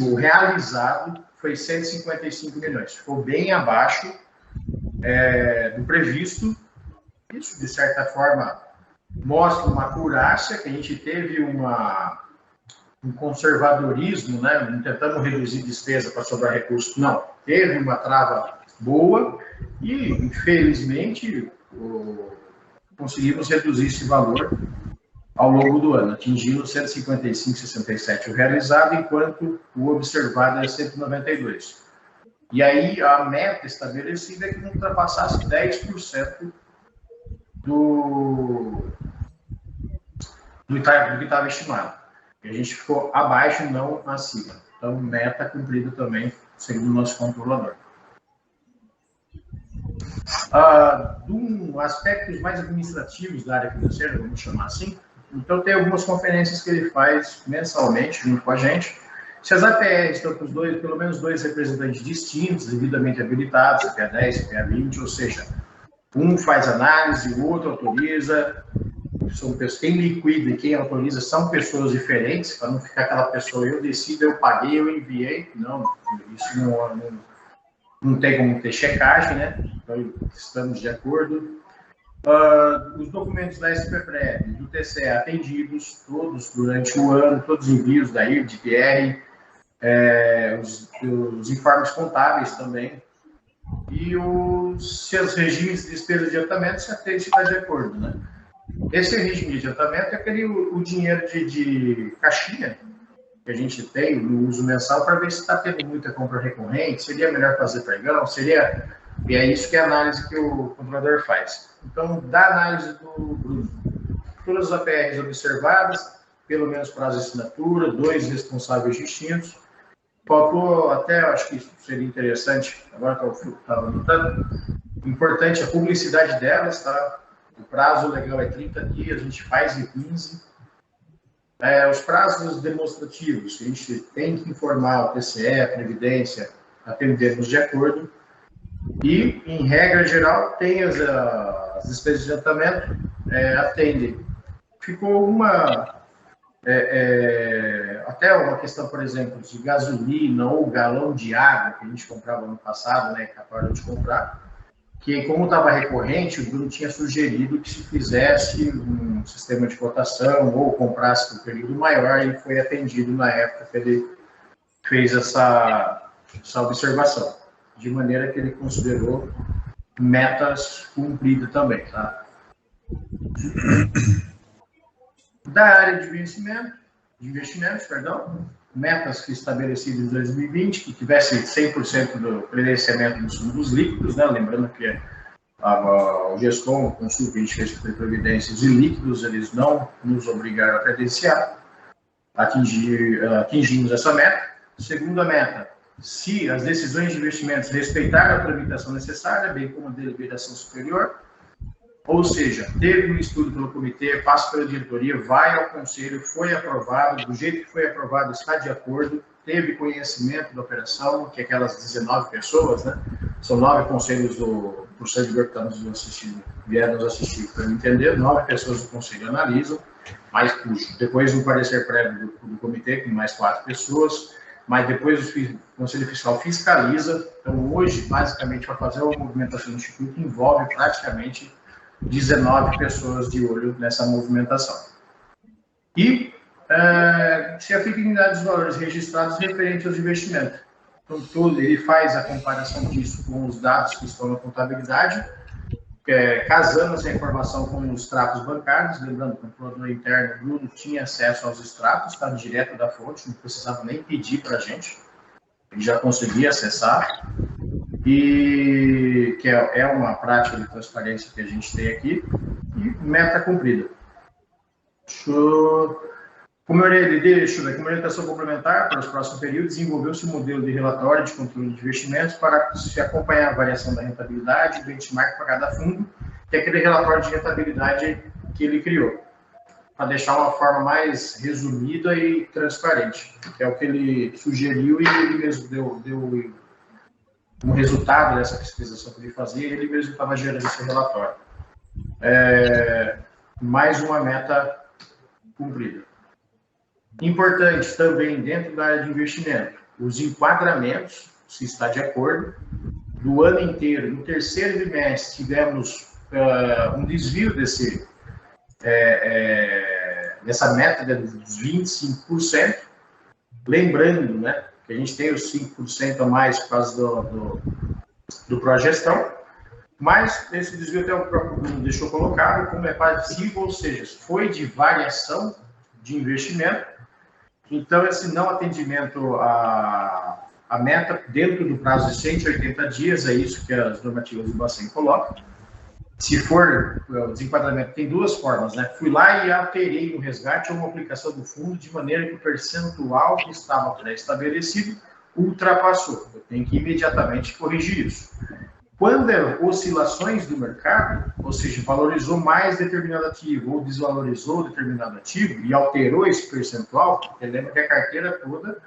o realizado foi 155 milhões, ficou bem abaixo do previsto. Isso, de certa forma, mostra uma acurácia, que a gente teve um conservadorismo, né, tentando reduzir despesa para sobrar recursos. Não, teve uma trava boa e, infelizmente, conseguimos reduzir esse valor ao longo do ano, atingindo 155,67 o realizado, enquanto o observado é 192. E aí a meta estabelecida é que não ultrapassasse 10% do que estava estimado. E a gente ficou abaixo, não acima. Então, meta cumprida também, segundo o nosso controlador. Aspectos mais administrativos da área financeira, vamos chamar assim. Então, tem algumas conferências que ele faz mensalmente, junto com a gente. Se as APRs estão com pelo menos dois representantes distintos, devidamente habilitados, CPA10, CPA20, ou seja, um faz análise, o outro autoriza, são pessoas, quem liquida e quem autoriza são pessoas diferentes, para não ficar aquela pessoa, eu decido, eu paguei, eu enviei. Não, isso não tem como ter checagem, né? Então, estamos de acordo. Os documentos da SPPREV, do TCE atendidos, todos durante o ano, todos os envios da IRD, PR, os informes contábeis também, e os seus regimes de despesa de adiantamento, se está de acordo, né? Esse regime de adiantamento é o dinheiro de caixinha que a gente tem no uso mensal para ver se está tendo muita compra recorrente, seria melhor fazer pregão, seria... E é isso que é a análise que o controlador faz. Então, da análise do Bruno, todas as APRs observadas, pelo menos prazo de assinatura, 2 responsáveis distintos. Faltou até, acho que isso seria interessante, agora que eu estava anotando, importante a publicidade delas, tá? O prazo legal é 30 dias, a gente faz em 15. Os prazos demonstrativos, a gente tem que informar o TCE, a Previdência, atendemos de acordo. E, em regra geral, tem as despesas de adiantamento, atendem. Ficou até uma questão, por exemplo, de gasolina ou galão de água que a gente comprava no passado, né, que parou de comprar, que como estava recorrente, o Bruno tinha sugerido que se fizesse um sistema de cotação ou comprasse por um período maior, e foi atendido na época que ele fez essa observação, de maneira que ele considerou metas cumpridas também, tá? Da área de investimentos, metas que estabelecidas em 2020, que tivesse 100% do credenciamento dos fundos líquidos, né? Lembrando que o GESCOM, o consulta que a gente fez sobre previdências e líquidos, eles não nos obrigaram a credenciar, atingimos essa meta. Segunda meta, se as decisões de investimentos respeitarem a tramitação necessária, bem como a deliberação superior, ou seja, teve um estudo pelo comitê, passa pela diretoria, vai ao conselho, foi aprovado, do jeito que foi aprovado, está de acordo, teve conhecimento da operação, que aquelas 19 pessoas, né? São 9 conselhos do servidor que está nos assistindo, vieram nos assistir para entender, 9 pessoas do conselho analisam, mas depois um parecer prévio do comitê, com mais 4 pessoas, mas depois o Conselho Fiscal fiscaliza. Então, hoje, basicamente, para fazer a movimentação do Instituto, envolve praticamente 19 pessoas de olho nessa movimentação. E se aplica em unidades de valores registrados referentes aos investimentos. Então, ele faz a comparação disso com os dados que estão na contabilidade, casando essa informação com os extratos bancários. Lembrando que o controlador interno, Bruno, tinha acesso aos extratos, está direto da fonte, não precisava nem pedir para a gente, ele já conseguia acessar, e que é uma prática de transparência que a gente tem aqui, e meta cumprida. Como orientação complementar para os próximos períodos, desenvolveu-se um modelo de relatório de controle de investimentos para se acompanhar a variação da rentabilidade, benchmark para cada fundo, que é aquele relatório de rentabilidade que ele criou, para deixar uma forma mais resumida e transparente, que é o que ele sugeriu, e ele mesmo deu um resultado dessa pesquisação que ele fazia, ele mesmo estava gerando esse relatório. Mais uma meta cumprida. Importante também, dentro da área de investimento, os enquadramentos, se está de acordo, do ano inteiro. No terceiro trimestre, tivemos um desvio dessa meta dos 25%, lembrando, né, que a gente tem os 5% a mais por causa do pró-gestão, mas esse desvio até o próprio Bruno deixou colocado como é passivo, ou seja, foi de variação de investimento. Então, esse não atendimento à meta dentro do prazo de 180 dias, é isso que as normativas do Bacen colocam. Se for o desenquadramento, tem duas formas, né? Fui lá e alterei o resgate ou uma aplicação do fundo de maneira que o percentual que estava pré-estabelecido ultrapassou. Eu tenho que imediatamente corrigir isso. Quando oscilações do mercado, ou seja, valorizou mais determinado ativo ou desvalorizou determinado ativo e alterou esse percentual, porque lembra que a carteira toda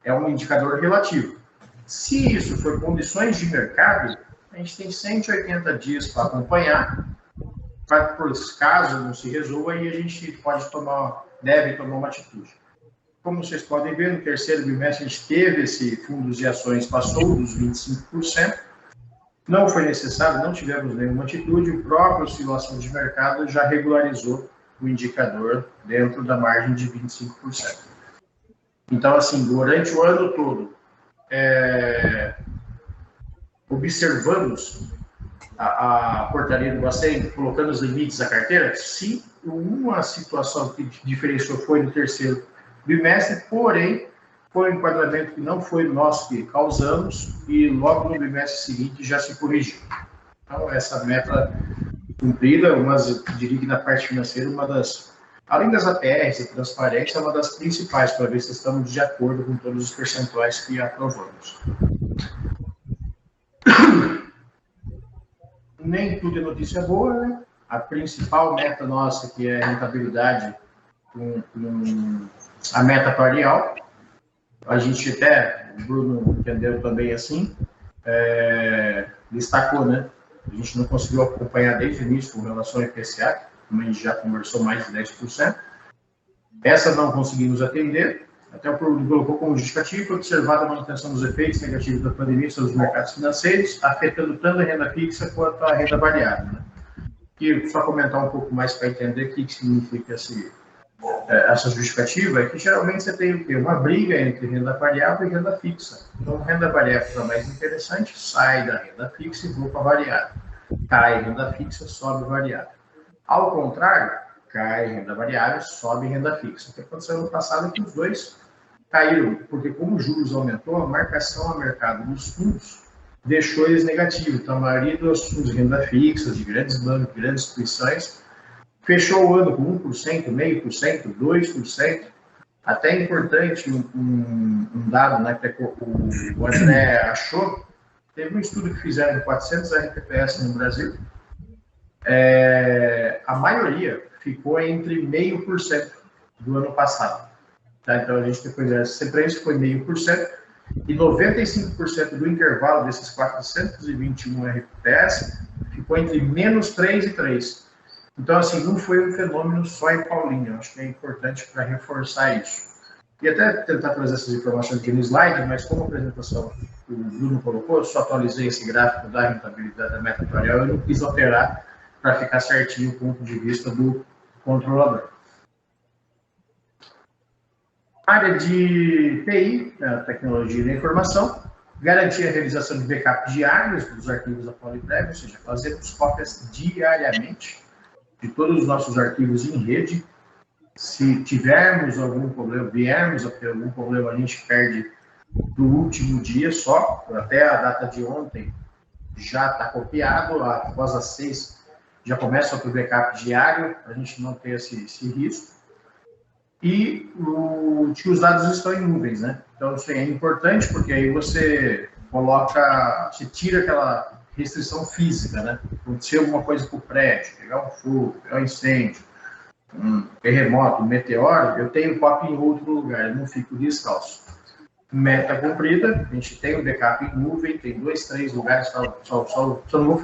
é um indicador relativo. Se isso for condições de mercado, a gente tem 180 dias para acompanhar, para, por caso não se resolva, aí a gente deve tomar uma atitude. Como vocês podem ver, no terceiro bimestre a gente teve esse fundos de ações, passou dos 25%, não foi necessário, não tivemos nenhuma atitude, o próprio oscilação de mercado já regularizou o indicador dentro da margem de 25%. Então, assim, durante o ano todo, observamos a portaria do Bacen colocando os limites da carteira, se uma situação que diferenciou foi no terceiro bimestre, porém, foi um enquadramento que não foi nós que causamos e logo no bimestre seguinte já se corrigiu. Então, essa meta cumprida, diria que na parte financeira, além das APRs e transparência, é uma das principais para ver se estamos de acordo com todos os percentuais que aprovamos. Nem tudo é notícia boa, né? A principal meta nossa, que é a rentabilidade, a meta atuarial, a gente até, o Bruno entendeu também assim, destacou, né? A gente não conseguiu acompanhar desde o início com relação ao IPCA, como a gente já conversou mais de 10%. Essa não conseguimos atender, até o Bruno colocou como justificativo, observada a manutenção dos efeitos negativos da pandemia sobre os mercados financeiros, afetando tanto a renda fixa quanto a renda variável. Né? E só comentar um pouco mais para entender o que significa essa justificativa, é que geralmente você tem uma briga entre renda variável e renda fixa. Então, renda variável é mais interessante, sai da renda fixa e voa para variável. Cai renda fixa, sobe variável. Ao contrário, cai renda variável, sobe renda fixa. O que aconteceu no passado é que os dois caíram, porque como os juros aumentou, a marcação a mercado dos fundos deixou eles negativos. Então, a maioria dos fundos de renda fixa, de grandes bancos, grandes instituições, fechou o ano com 1%, 0,5%, 2%. Até é importante um dado, né, que o André achou, teve um estudo que fizeram em 400 RPPS no Brasil, a maioria ficou entre 0,5% do ano passado. Tá? Então, a gente depois esse preço foi 0,5%, e 95% do intervalo desses 421 RPPS ficou entre -3 e 3%. Então, assim, não foi um fenômeno só em Paulínia, acho que é importante para reforçar isso. E até tentar trazer essas informações aqui no slide, mas como a apresentação o Bruno colocou, eu só atualizei esse gráfico da rentabilidade da meta atuarial, eu não quis alterar para ficar certinho o ponto de vista do controlador. Área de TI, a tecnologia da informação, garantir a realização de backup diários dos arquivos da Pauliprev, ou seja, fazemos cópias diariamente de todos os nossos arquivos em rede. Se tivermos algum problema, viermos a ter algum problema, a gente perde do último dia só, até a data de ontem já está copiado, após as 6 já começa outro backup diário, para a gente não ter esse risco. E os dados estão em nuvens, né? Então, isso é importante, porque aí você tira aquela restrição física, né? Acontecer alguma coisa com o prédio, pegar um fogo, pegar um incêndio, um terremoto, um meteoro, eu tenho cópia em outro lugar, eu não fico descalço. Meta cumprida, a gente tem um backup em nuvem, tem 2, 3 lugares, só não vou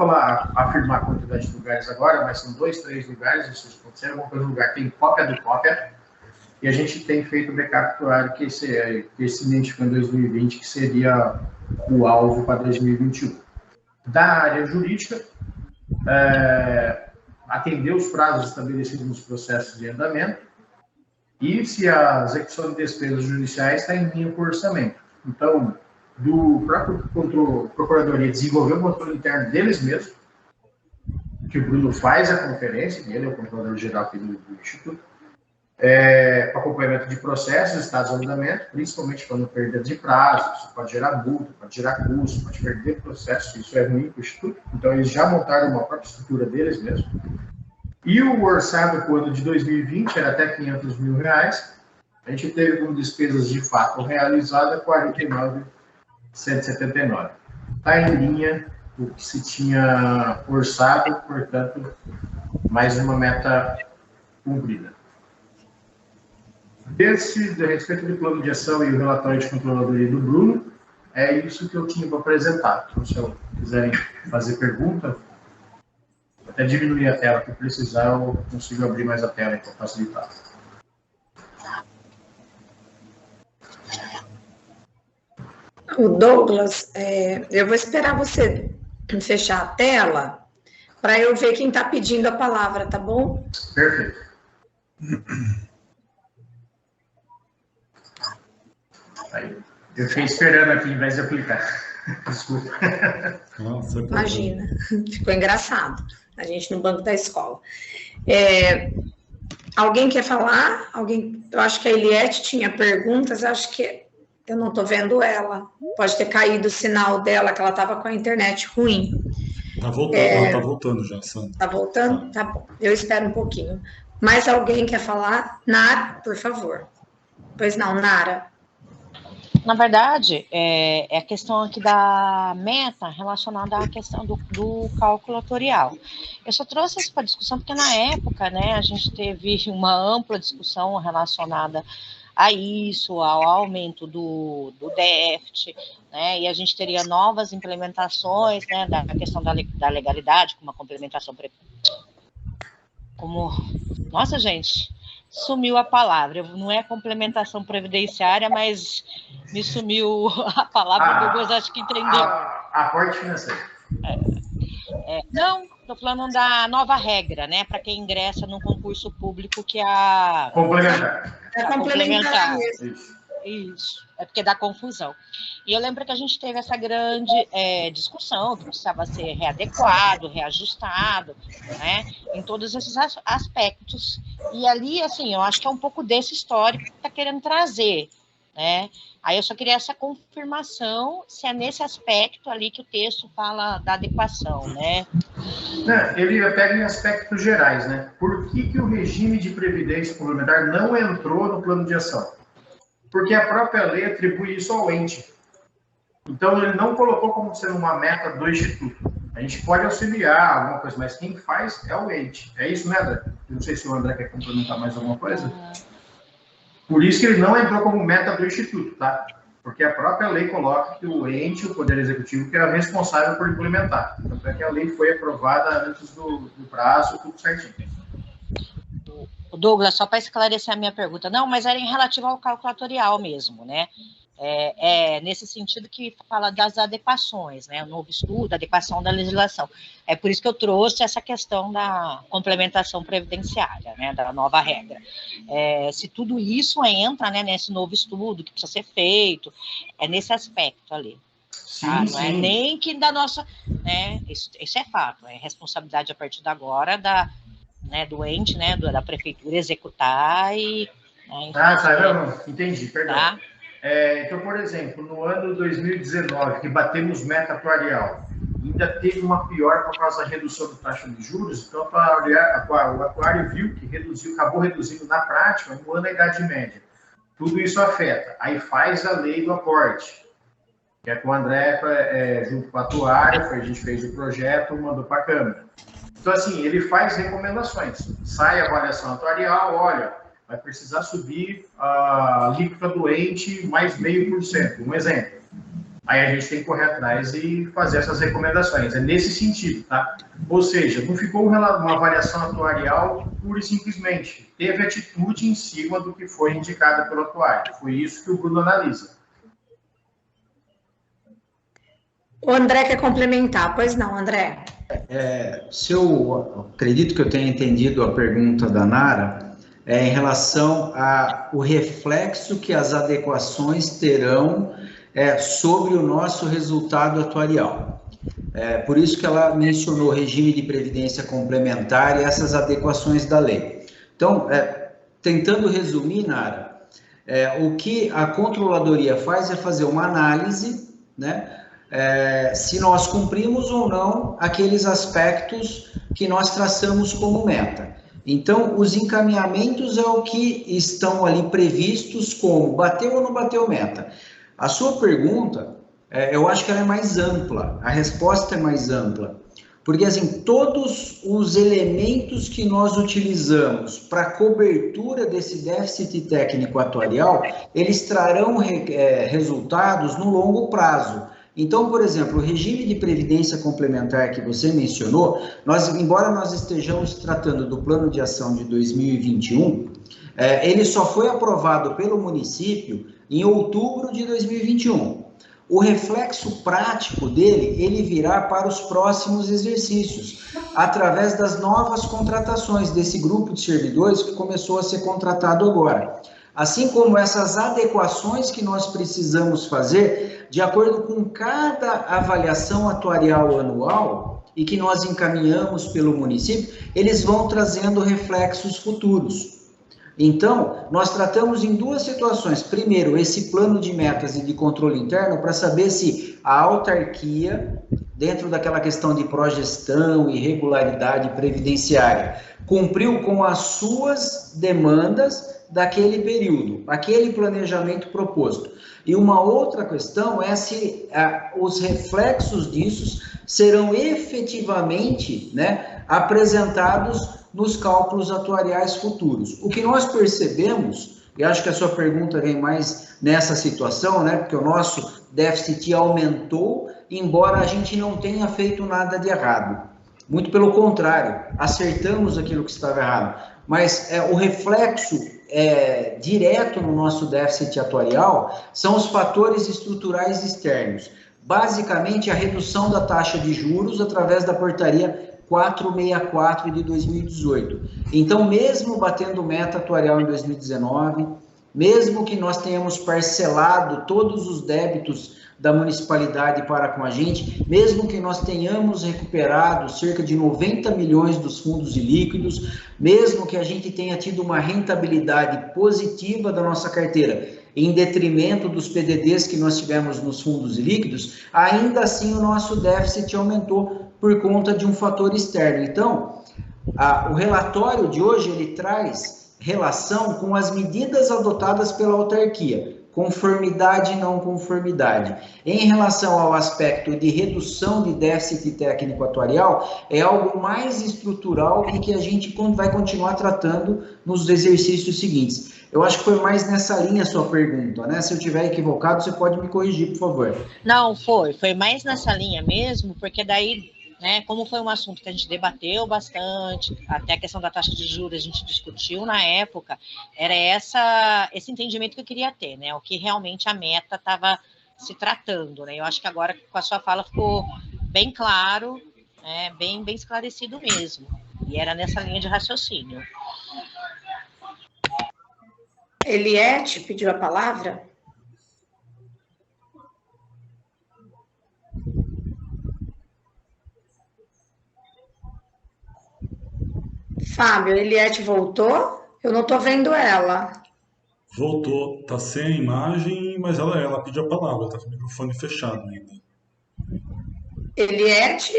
afirmar a quantidade de lugares agora, mas são 2, 3 lugares, ou seja, se acontecer alguma coisa no lugar, tem cópia do cópia, e a gente tem feito o backup atuário que se identificou em 2020, que seria o alvo para 2021. Da área jurídica, atender os prazos estabelecidos nos processos de andamento e se a execução de despesas judiciais está em linha com o orçamento. Então, do próprio Procuradoria desenvolver o controle interno deles mesmos, que o Bruno faz a conferência, ele é o controlador-geral aqui do Instituto, para acompanhamento de processos, estados de andamento, principalmente quando perda de prazo, isso pode gerar multa, pode gerar custo, pode perder processo, isso é ruim para o Instituto. Então, eles já montaram uma própria estrutura deles mesmo. E o orçado para o ano de 2020 era até R$500 mil. A gente teve como despesas de fato realizada 49.179. Está em linha do que se tinha orçado, portanto, mais uma meta cumprida. A respeito do plano de ação e o relatório de controladoria do Bruno, é isso que eu tinha para apresentar. Então, se quiserem fazer pergunta, até diminuir a tela, se precisar, eu consigo abrir mais a tela para facilitar.
O Douglas, eu vou esperar você fechar a tela para eu ver quem está pedindo a palavra, tá bom?
Perfeito. Aí, eu fiquei esperando aqui, em vez de aplicar. Desculpa.
Nossa,
Imagina, ficou engraçado. A gente no banco da escola. Alguém quer falar? Eu acho que a Eliette tinha perguntas, acho que eu não estou vendo ela. Pode ter caído o sinal dela, que ela estava com a internet ruim.
Tá voltando, ela tá voltando já, Sandra.
Tá voltando? Tá bom. Eu espero um pouquinho. Mais alguém quer falar? Nara, por favor. Pois não, Nara.
Na verdade, é a questão aqui da meta relacionada à questão do cálculo atorial. Eu só trouxe isso para discussão porque na época, né, a gente teve uma ampla discussão relacionada a isso, ao aumento do déficit, né, e a gente teria novas implementações, né, da questão da legalidade, como a complementação nossa, gente, sumiu a palavra, não é complementação previdenciária, mas me sumiu a palavra, Douglas, acho que entendeu.
Aporte financeiro.
Não, estou falando da nova regra, né, para quem ingressa num concurso público, que é a...
Complementar.
Complementar.
Isso, é porque dá confusão. E eu lembro que a gente teve essa grande discussão, que precisava ser readequado, reajustado, né, em todos esses aspectos. E ali, assim, eu acho que é um pouco desse histórico que está querendo trazer, né. Aí eu só queria essa confirmação, se é nesse aspecto ali que o texto fala da adequação, né.
Ele pega em aspectos gerais, né. Por que o regime de previdência complementar não entrou no plano de ação? Porque a própria lei atribui isso ao ente. Então, ele não colocou como sendo uma meta do Instituto. A gente pode auxiliar alguma coisa, mas quem faz é o ente. É isso, né, André? Eu não sei se o André quer complementar mais alguma coisa. Por isso que ele não entrou como meta do Instituto, tá? Porque a própria lei coloca que o ente, o Poder Executivo, que é responsável por implementar. Tanto é que a lei foi aprovada antes do prazo, tudo certinho.
Douglas, só para esclarecer a minha pergunta, não, mas era em relativo ao calculatorial mesmo, né? Nesse sentido que fala das adequações, né? O novo estudo, adequação da legislação. É por isso que eu trouxe essa questão da complementação previdenciária, né? Da nova regra. Se tudo isso entra, né, nesse novo estudo que precisa ser feito, é nesse aspecto ali.
Sim,
tá? Não
sim.
é nem que da nossa, né? Isso é fato, é responsabilidade a partir de agora do ente, né, da prefeitura executar e...
Entendi, perdão.
Tá?
Então, por exemplo, no ano 2019, que batemos meta atuarial, ainda teve uma pior por causa da redução da taxa de juros, então o atuário viu que acabou reduzindo na prática no ano da Idade Média. Tudo isso afeta. Aí faz a lei do aporte, que é com o André, junto com o atuário, a gente fez o projeto, mandou para a Câmara. Então, assim, ele faz recomendações. Sai a avaliação atuarial, olha, vai precisar subir a alíquota do ente mais 0,5%, um exemplo. Aí a gente tem que correr atrás e fazer essas recomendações. É nesse sentido, tá? Ou seja, não ficou uma avaliação atuarial pura e simplesmente. Teve atitude em cima do que foi indicado pelo atuário. Foi isso que o Bruno analisa.
O André quer complementar. Pois não, André.
Se eu acredito que eu tenha entendido a pergunta da Nara, em relação ao reflexo que as adequações terão sobre o nosso resultado atuarial. Por isso que ela mencionou o regime de previdência complementar e essas adequações da lei. Então, tentando resumir, Nara, o que a controladoria faz é fazer uma análise, né? Se nós cumprimos ou não aqueles aspectos que nós traçamos como meta. Então, os encaminhamentos é o que estão ali previstos como bateu ou não bateu meta. A sua pergunta, eu acho que ela é mais ampla, a resposta é mais ampla, porque assim, todos os elementos que nós utilizamos para cobertura desse déficit técnico atuarial, eles trarão resultados no longo prazo. Então, por exemplo, o regime de previdência complementar que você mencionou, embora nós estejamos tratando do plano de ação de 2021, ele só foi aprovado pelo município em outubro de 2021. O reflexo prático dele, ele virá para os próximos exercícios, através das novas contratações desse grupo de servidores que começou a ser contratado agora. assim como essas adequações que nós precisamos fazer de acordo com cada avaliação atuarial anual e que nós encaminhamos pelo município, eles vão trazendo reflexos futuros. Então, nós tratamos em duas situações. Primeiro, esse plano de metas e de controle interno para saber se a autarquia, dentro daquela questão de progestão e regularidade previdenciária, cumpriu com as suas demandas daquele período, aquele planejamento proposto. E uma outra questão é se os reflexos disso serão efetivamente, né, apresentados nos cálculos atuariais futuros. O que nós percebemos, e acho que a sua pergunta vem mais nessa situação, né, porque o nosso déficit aumentou, embora a gente não tenha feito nada de errado. Muito pelo contrário, acertamos aquilo que estava errado. Mas o reflexo direto no nosso déficit atuarial são os fatores estruturais externos. Basicamente, a redução da taxa de juros através da portaria 464 de 2018. Então, mesmo batendo meta atuarial em 2019, mesmo que nós tenhamos parcelado todos os débitos da municipalidade para com a gente, mesmo que nós tenhamos recuperado cerca de 90 milhões dos fundos ilíquidos, mesmo que a gente tenha tido uma rentabilidade positiva da nossa carteira, em detrimento dos PDDs que nós tivemos nos fundos líquidos, ainda assim o nosso déficit aumentou por conta de um fator externo. Então, o relatório de hoje, ele traz relação com as medidas adotadas pela autarquia, conformidade e não conformidade. Em relação ao aspecto de redução de déficit técnico atuarial, é algo mais estrutural e que a gente vai continuar tratando nos exercícios seguintes. Eu acho que foi mais nessa linha a sua pergunta, né? Se eu estiver equivocado, você pode me corrigir, por favor.
Não, foi mais nessa linha mesmo, porque daí, né, como foi um assunto que a gente debateu bastante, até a questão da taxa de juros a gente discutiu na época, era esse entendimento que eu queria ter, né, o que realmente a meta estava se tratando, né, eu acho que agora com a sua fala ficou bem claro, né, bem esclarecido mesmo, e era nessa linha de raciocínio.
Eliette pediu a palavra? Fábio, Eliette voltou? Eu não estou vendo ela.
Voltou, tá sem a imagem, mas ela pediu a palavra, tá com o microfone fechado ainda.
Eliette?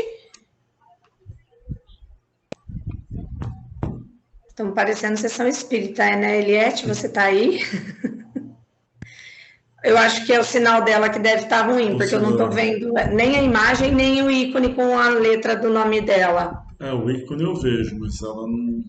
Estamos parecendo sessão espírita, né? Eliette, você está aí? Eu acho que é o sinal dela que deve estar ruim, porque eu não estou vendo nem a imagem, nem o ícone com a letra do nome dela.
O ícone eu vejo, mas ela não...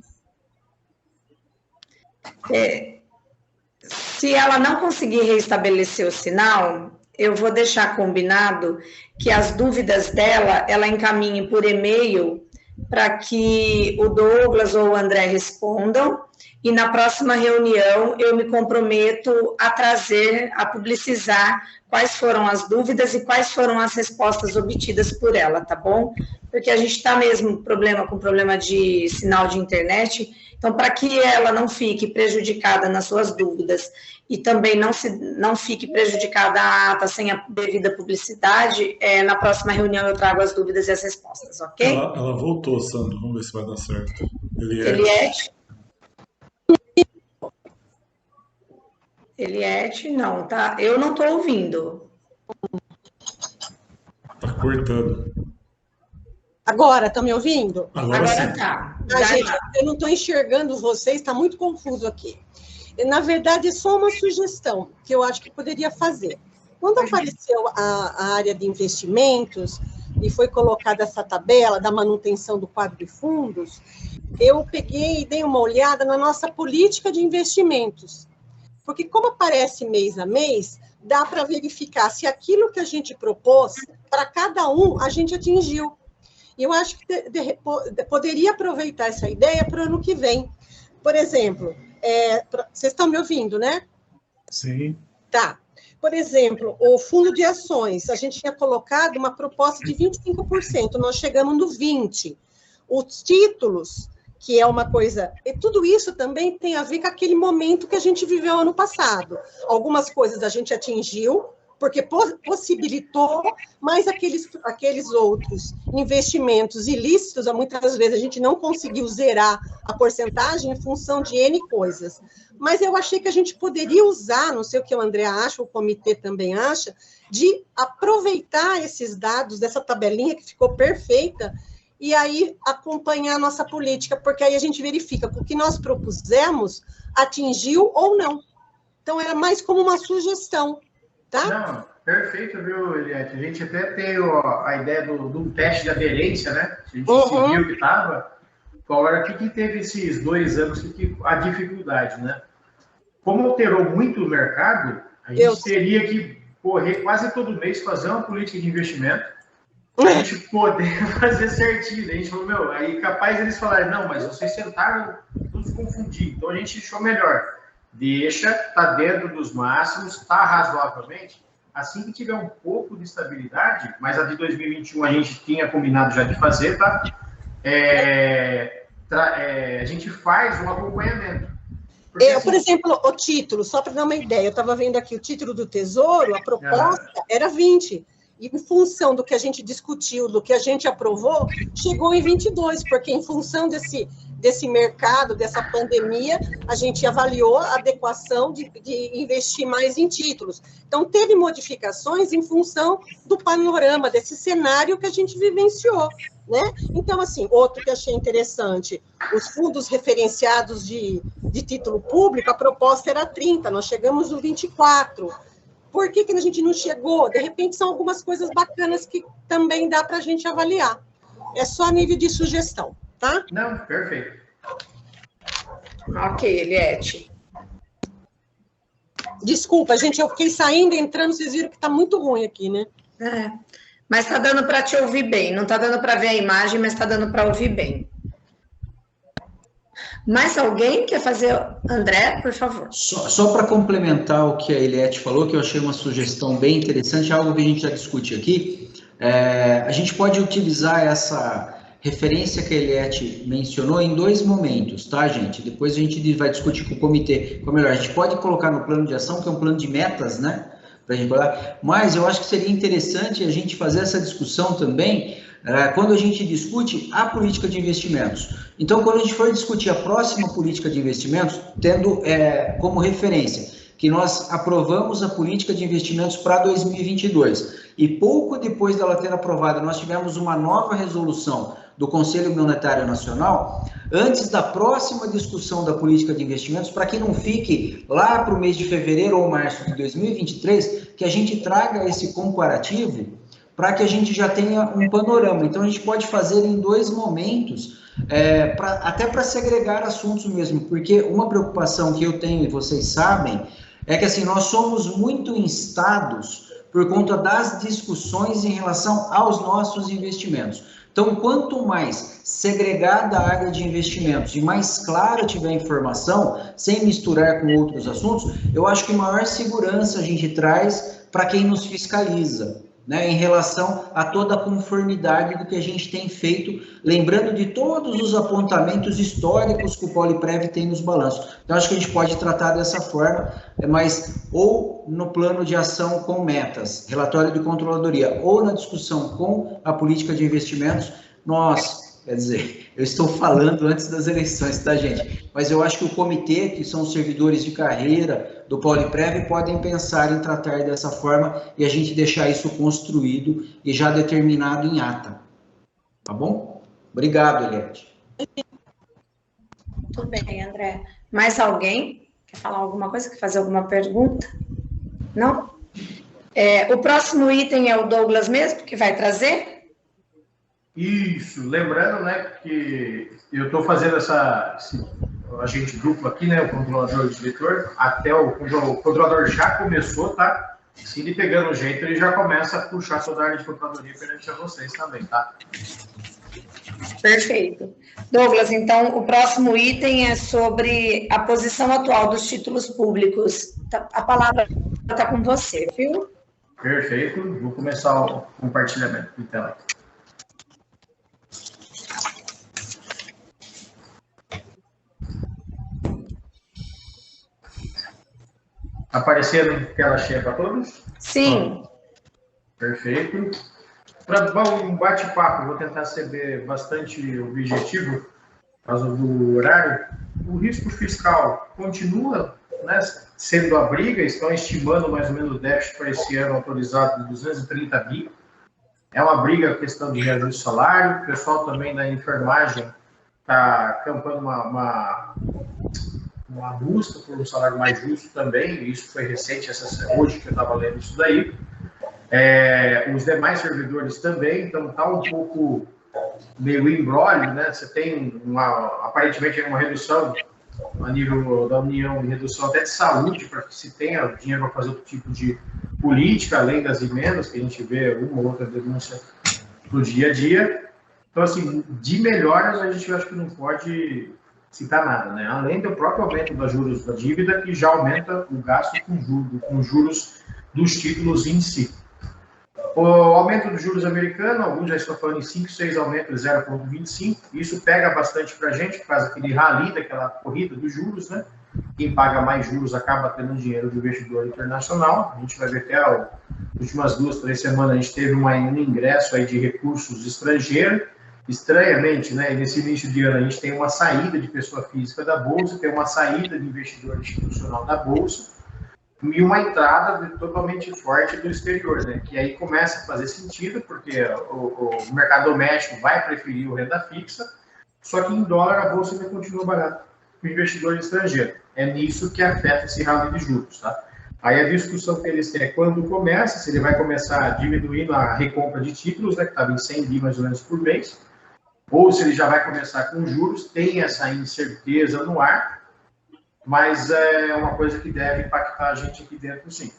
Se ela não conseguir restabelecer o sinal, eu vou deixar combinado que as dúvidas dela, ela encaminhe por e-mail para que o Douglas ou o André respondam, e na próxima reunião eu me comprometo a trazer, a publicizar quais foram as dúvidas e quais foram as respostas obtidas por ela, tá bom? Porque a gente está mesmo com problema de sinal de internet, então para que ela não fique prejudicada nas suas dúvidas e também não fique prejudicada a ata sem a devida publicidade, na próxima reunião eu trago as dúvidas e as respostas, ok?
Ela voltou, Sandro, vamos ver se vai dar certo.
Eliette, não, tá? Eu não estou ouvindo.
Tá cortando.
Agora, estão me ouvindo?
Agora tá.
Gente, eu não estou enxergando vocês, está muito confuso aqui. Na verdade, é só uma sugestão que eu acho que poderia fazer. Quando apareceu a área de investimentos e foi colocada essa tabela da manutenção do quadro de fundos, eu peguei e dei uma olhada na nossa política de investimentos. Porque como aparece mês a mês, dá para verificar se aquilo que a gente propôs, para cada um, a gente atingiu. E eu acho que poderia aproveitar essa ideia para o ano que vem. Por exemplo, vocês estão me ouvindo, né?
Sim.
Tá. Por exemplo, o fundo de ações, a gente tinha colocado uma proposta de 25%, nós chegamos no 20%. Os títulos que é uma coisa... E tudo isso também tem a ver com aquele momento que a gente viveu ano passado. Algumas coisas a gente atingiu, porque possibilitou, mas aqueles outros investimentos ilícitos, muitas vezes a gente não conseguiu zerar a porcentagem em função de N coisas. Mas eu achei que a gente poderia usar, não sei o que o André acha, o comitê também acha, de aproveitar esses dados dessa tabelinha que ficou perfeita e aí acompanhar a nossa política, porque aí a gente verifica que o que nós propusemos atingiu ou não. Então, era mais como uma sugestão. Tá?
Não, perfeito, viu, Eliette? A gente até tem a ideia do teste de aderência, né? A gente seguiu que estava. Agora, o que teve esses 2 anos, a dificuldade, né? Como alterou muito o mercado, a gente teria que correr quase todo mês, fazer uma política de investimento, para a gente poder fazer certinho. A gente falou, meu, aí capaz eles falarem, não, mas vocês tentaram nos confundir, então a gente achou melhor. Deixa, está dentro dos máximos, está razoavelmente. Assim que tiver um pouco de estabilidade, mas a de 2021 a gente tinha combinado já de fazer, tá? A gente faz um acompanhamento. Porque, assim,
por exemplo, o título, só para dar uma ideia, eu estava vendo aqui o título do Tesouro, a proposta era 20. E em função do que a gente discutiu, do que a gente aprovou, chegou em 22, porque em função desse mercado, dessa pandemia, a gente avaliou a adequação de investir mais em títulos. Então, teve modificações em função do panorama, desse cenário que a gente vivenciou, né? Então, assim, outro que achei interessante, os fundos referenciados de título público, a proposta era 30, nós chegamos no 24. Por que a gente não chegou? De repente, são algumas coisas bacanas que também dá para a gente avaliar. É só a nível de sugestão, tá?
Não, perfeito.
Ok, Eliette.
Desculpa, gente, eu fiquei saindo, entrando, vocês viram que está muito ruim aqui, né?
Mas está dando para te ouvir bem. Não está dando para ver a imagem, mas está dando para ouvir bem. Mais alguém quer fazer? André, por favor.
Só para complementar o que a Eliette falou, que eu achei uma sugestão bem interessante, algo que a gente já discute aqui, a gente pode utilizar essa referência que a Eliette mencionou em 2 momentos, tá, gente? Depois a gente vai discutir com o comitê, ou melhor, a gente pode colocar no plano de ação, que é um plano de metas, né? Pra gente falar. Mas eu acho que seria interessante a gente fazer essa discussão também quando a gente discute a política de investimentos. Então, quando a gente for discutir a próxima política de investimentos, tendo como referência que nós aprovamos a política de investimentos para 2022, e pouco depois dela ter aprovada, nós tivemos uma nova resolução do Conselho Monetário Nacional, antes da próxima discussão da política de investimentos, para que não fique lá para o mês de fevereiro ou março de 2023, que a gente traga esse comparativo para que a gente já tenha um panorama. Então, a gente pode fazer em 2 momentos, até para segregar assuntos mesmo, porque uma preocupação que eu tenho, e vocês sabem, é que assim, nós somos muito instados por conta das discussões em relação aos nossos investimentos. Então, quanto mais segregada a área de investimentos e mais clara tiver a informação, sem misturar com outros assuntos, eu acho que maior segurança a gente traz para quem nos fiscaliza, né, em relação a toda a conformidade do que a gente tem feito, lembrando de todos os apontamentos históricos que o Poliprev tem nos balanços. Então, acho que a gente pode tratar dessa forma, mas ou no plano de ação com metas, relatório de controladoria, ou na discussão com a política de investimentos, quer dizer, eu estou falando antes das eleições, tá, gente? Mas eu acho que o comitê, que são os servidores de carreira do Poliprev, podem pensar em tratar dessa forma e a gente deixar isso construído e já determinado em ata. Tá bom? Obrigado, Eliette.
Tudo bem, André. Mais alguém quer falar alguma coisa? Quer fazer alguma pergunta? Não? O próximo item é o Douglas mesmo, que vai trazer?
Isso, lembrando, né, que eu estou fazendo esse agente duplo aqui, né, o controlador e o diretor, até o controlador já começou, tá? Se ele pegando o jeito, ele já começa a puxar toda a área de controladoria perante a vocês também, tá?
Perfeito. Douglas, então, o próximo item é sobre a posição atual dos títulos públicos. A palavra está com você, viu?
Perfeito. Vou começar o compartilhamento de tela. Aparecendo em tela cheia para todos?
Sim.
Perfeito. Para um bate-papo, vou tentar ser bastante objetivo, por causa do horário. O risco fiscal continua, né, sendo a briga, estão estimando mais ou menos o déficit para esse ano autorizado de 230 bi. É uma briga a questão de reajuste de salário. O pessoal também da enfermagem está campando uma busca por um salário mais justo também. Isso foi recente, hoje que eu estava lendo isso daí. Os demais servidores também, então está um pouco meio imbróglio, né? Você tem aparentemente uma redução a nível da União, redução até de saúde, para que se tenha dinheiro para fazer outro tipo de política, além das emendas, que a gente vê uma ou outra denúncia no dia a dia. Então, assim, de melhoras, a gente acho que não pode citar nada, né? Além do próprio aumento dos juros da dívida, que já aumenta o gasto com juros dos títulos em si. O aumento dos juros americanos, alguns já estão falando em 5, 6 aumentos de 0,25. Isso pega bastante para a gente, por causa daquele rally, daquela corrida dos juros, né? Quem paga mais juros acaba tendo dinheiro do investidor internacional. A gente vai ver até as últimas 2, 3 semanas, a gente teve um ingresso aí de recursos estrangeiros. Estranhamente, né? Nesse início de ano, a gente tem uma saída de pessoa física da Bolsa, tem uma saída de investidor institucional da Bolsa, e uma entrada totalmente forte do exterior, né? Que aí começa a fazer sentido, porque o mercado doméstico vai preferir o renda fixa, só que em dólar a bolsa ainda continua barata para o investidor estrangeiro. É nisso que afeta esse rally de juros, tá? Aí a discussão que eles têm é quando começa, se ele vai começar diminuindo a recompra de títulos, né? Que estava em 100 bi mais ou menos por mês, ou se ele já vai começar com juros, tem essa incerteza no ar, mas é uma coisa que deve impactar a gente aqui dentro, sim.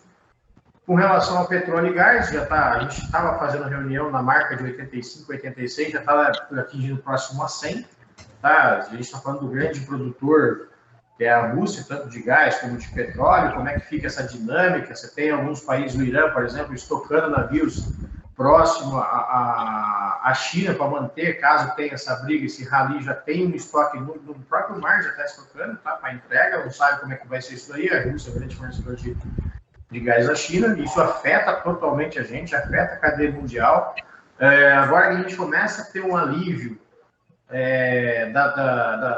Com relação ao petróleo e gás, a gente estava fazendo reunião na marca de 85, 86, já estava atingindo próximo a 100. Tá? A gente está falando do grande produtor, que é a Rússia, tanto de gás como de petróleo. Como é que fica essa dinâmica? Você tem alguns países, o Irã, por exemplo, estocando navios próximo à China para manter, caso tenha essa briga, esse rally já tem um estoque no próprio mar, já está estocando, tá, para entrega, não sabe como é que vai ser isso daí, a Rússia é o grande fornecedor de gás da China, isso afeta totalmente a gente, afeta a cadeia mundial. Agora que a gente começa a ter um alívio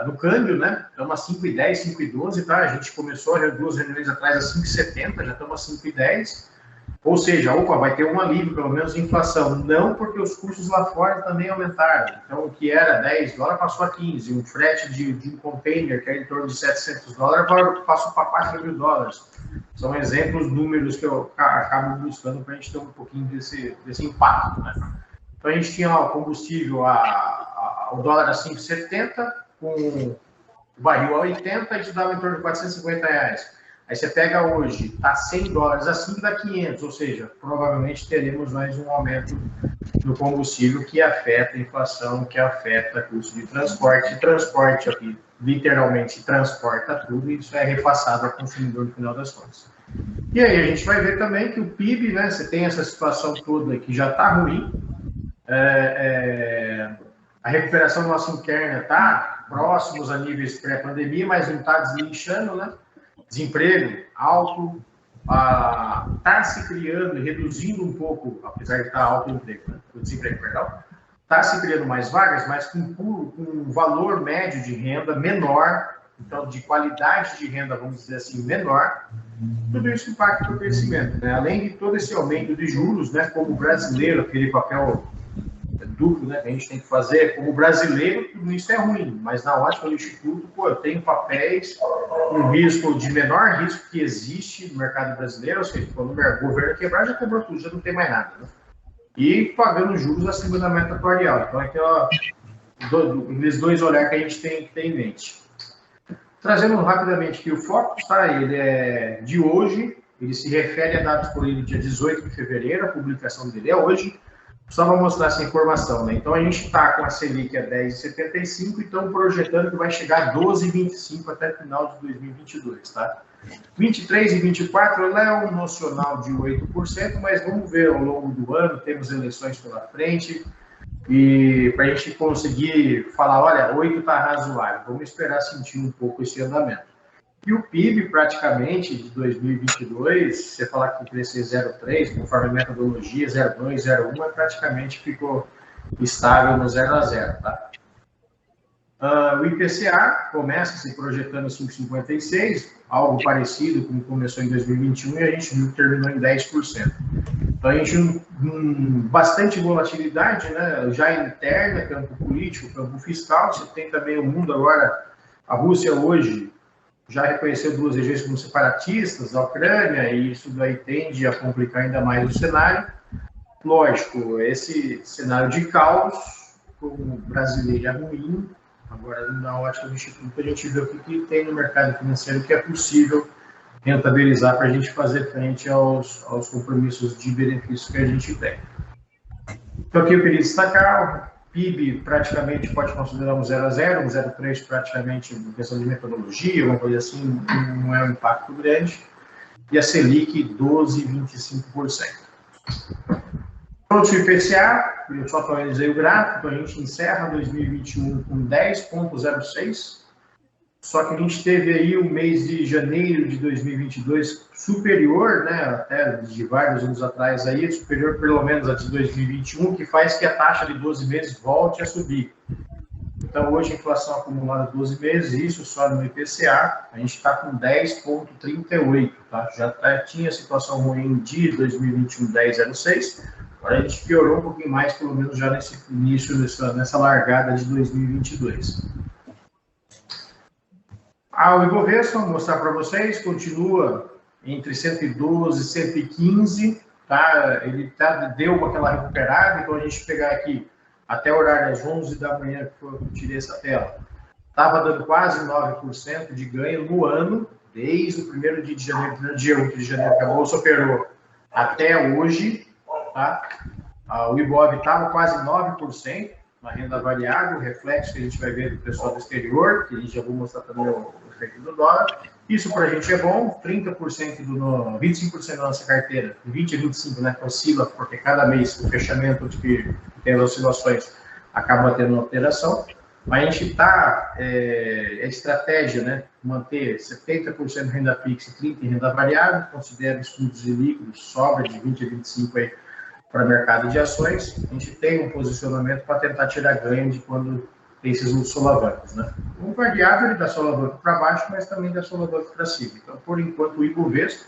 do câmbio, né, estamos a 5,10, 5,12, tá, a gente começou 2 reuniões atrás a 5,70, já estamos a 5,10, ou seja, vai ter um alívio, pelo menos, de inflação. Não porque os custos lá fora também aumentaram. Então, o que era $10 passou a 15. Um frete de um container, que é em torno de $700, passou para $4.000. São exemplos, números que eu acabo buscando para a gente ter um pouquinho desse impacto, né? Então, a gente tinha o combustível, o dólar a 5,70, com o barril a 80, a gente dava em torno de R$450. Aí você pega hoje, está $100, assim dá 500, ou seja, provavelmente teremos mais um aumento no combustível que afeta a inflação, que afeta o custo de transporte. E transporte aqui, literalmente, transporta tudo e isso é repassado ao consumidor no final das contas. E aí a gente vai ver também que o PIB, né, você tem essa situação toda que já está ruim, a recuperação nossa interna está próximos a níveis pré-pandemia, mas não está deslinchando, né? Desemprego alto, está se criando e reduzindo um pouco, apesar de estar alto o desemprego, está se criando mais vagas, mas com um valor médio de renda menor, então de qualidade de renda, vamos dizer assim, menor. Tudo isso impacta o crescimento, né? Além de todo esse aumento de juros, né, como brasileiro, aquele papel duplo, né, que a gente tem que fazer, como brasileiro, tudo isso é ruim, mas na ótica do Instituto, eu tenho papéis com risco de menor risco que existe no mercado brasileiro, ou seja, quando o governo quebrar, já quebrou tudo, já não tem mais nada, né? E pagando juros acima da meta atuarial. Então, aqui, aqueles dois olhares que a gente tem que ter em mente. Trazendo rapidamente aqui o foco, tá? Ele é de hoje, ele se refere a dados por ele dia 18 de fevereiro, a publicação dele é hoje. Só para mostrar essa informação, né? Então, a gente está com a Selic a 10,75 e estamos projetando que vai chegar a 12,25 até o final de 2022, tá? 23 e 24, ela é um nocional de 8%, mas vamos ver ao longo do ano, temos eleições pela frente, e para a gente conseguir falar, olha, 8 está razoável, vamos esperar sentir um pouco esse andamento. E o PIB, praticamente, de 2022, se você falar que crescer 0,3, conforme a metodologia, 0,2, 0,1, praticamente ficou estável no 0 a 0, tá? O IPCA começa se projetando 5,56, algo parecido com o que começou em 2021, e a gente viu que terminou em 10%. Então, a gente bastante volatilidade, né? Já interna, campo político, campo fiscal. Você tem também o mundo agora, a Rússia hoje já reconheceu 2 regiões como separatistas, a Ucrânia, e isso daí tende a complicar ainda mais o cenário. Lógico, esse cenário de caos, como brasileiro, é ruim. Agora, na ótica do Instituto, a gente vê o que tem no mercado financeiro que é possível rentabilizar para a gente fazer frente aos compromissos de benefícios que a gente tem. Então, aqui eu queria destacar, o PIB praticamente pode considerar um 0 a 0, um 0,3 praticamente em questão de metodologia, uma coisa assim, não é um impacto grande, e a Selic 12,25%. Pronto, o IPCA, eu só atualizei o gráfico, a gente encerra 2021 com 10,06, só que a gente teve aí o mês de janeiro de 2022 superior, né, até de vários anos atrás aí, superior pelo menos a de 2021, que faz que a taxa de 12 meses volte a subir. Então, hoje, a inflação acumulada 12 meses, isso só no IPCA, a gente está com 10,38, tá? Já tinha situação ruim de 2021, 10,06, agora a gente piorou um pouquinho mais, pelo menos já nesse início, nessa largada de 2022. O Ibovespa, vou mostrar para vocês, continua entre 112 e 115, tá? Ele deu aquela recuperada, então a gente pegar aqui até o horário às 11 da manhã, que foi que eu tirei essa tela, estava dando quase 9% de ganho no ano, desde o primeiro dia de janeiro, primeiro dia 8 de janeiro, que a Bolsa operou até hoje, tá? O Ibov estava quase 9% na renda variável, reflexo que a gente vai ver do pessoal do exterior, que a gente já vou mostrar também o efeito do dólar. Isso para a gente é bom, 25% da nossa carteira, 20% a 25%, né, que oscila, porque cada mês o fechamento de que tem as oscilações acaba tendo uma alteração. Mas a gente está, estratégia, né, manter 70% renda fixa e 30% em renda variável, considera estudos e líquidos, sobra de 20% a 25% aí para o mercado de ações. A gente tem um posicionamento para tentar tirar ganho de quando tem esses solavancos, né? O variável ele dá solavanco para baixo, mas também dá solavanco para cima. Então, por enquanto, o Ibovespa,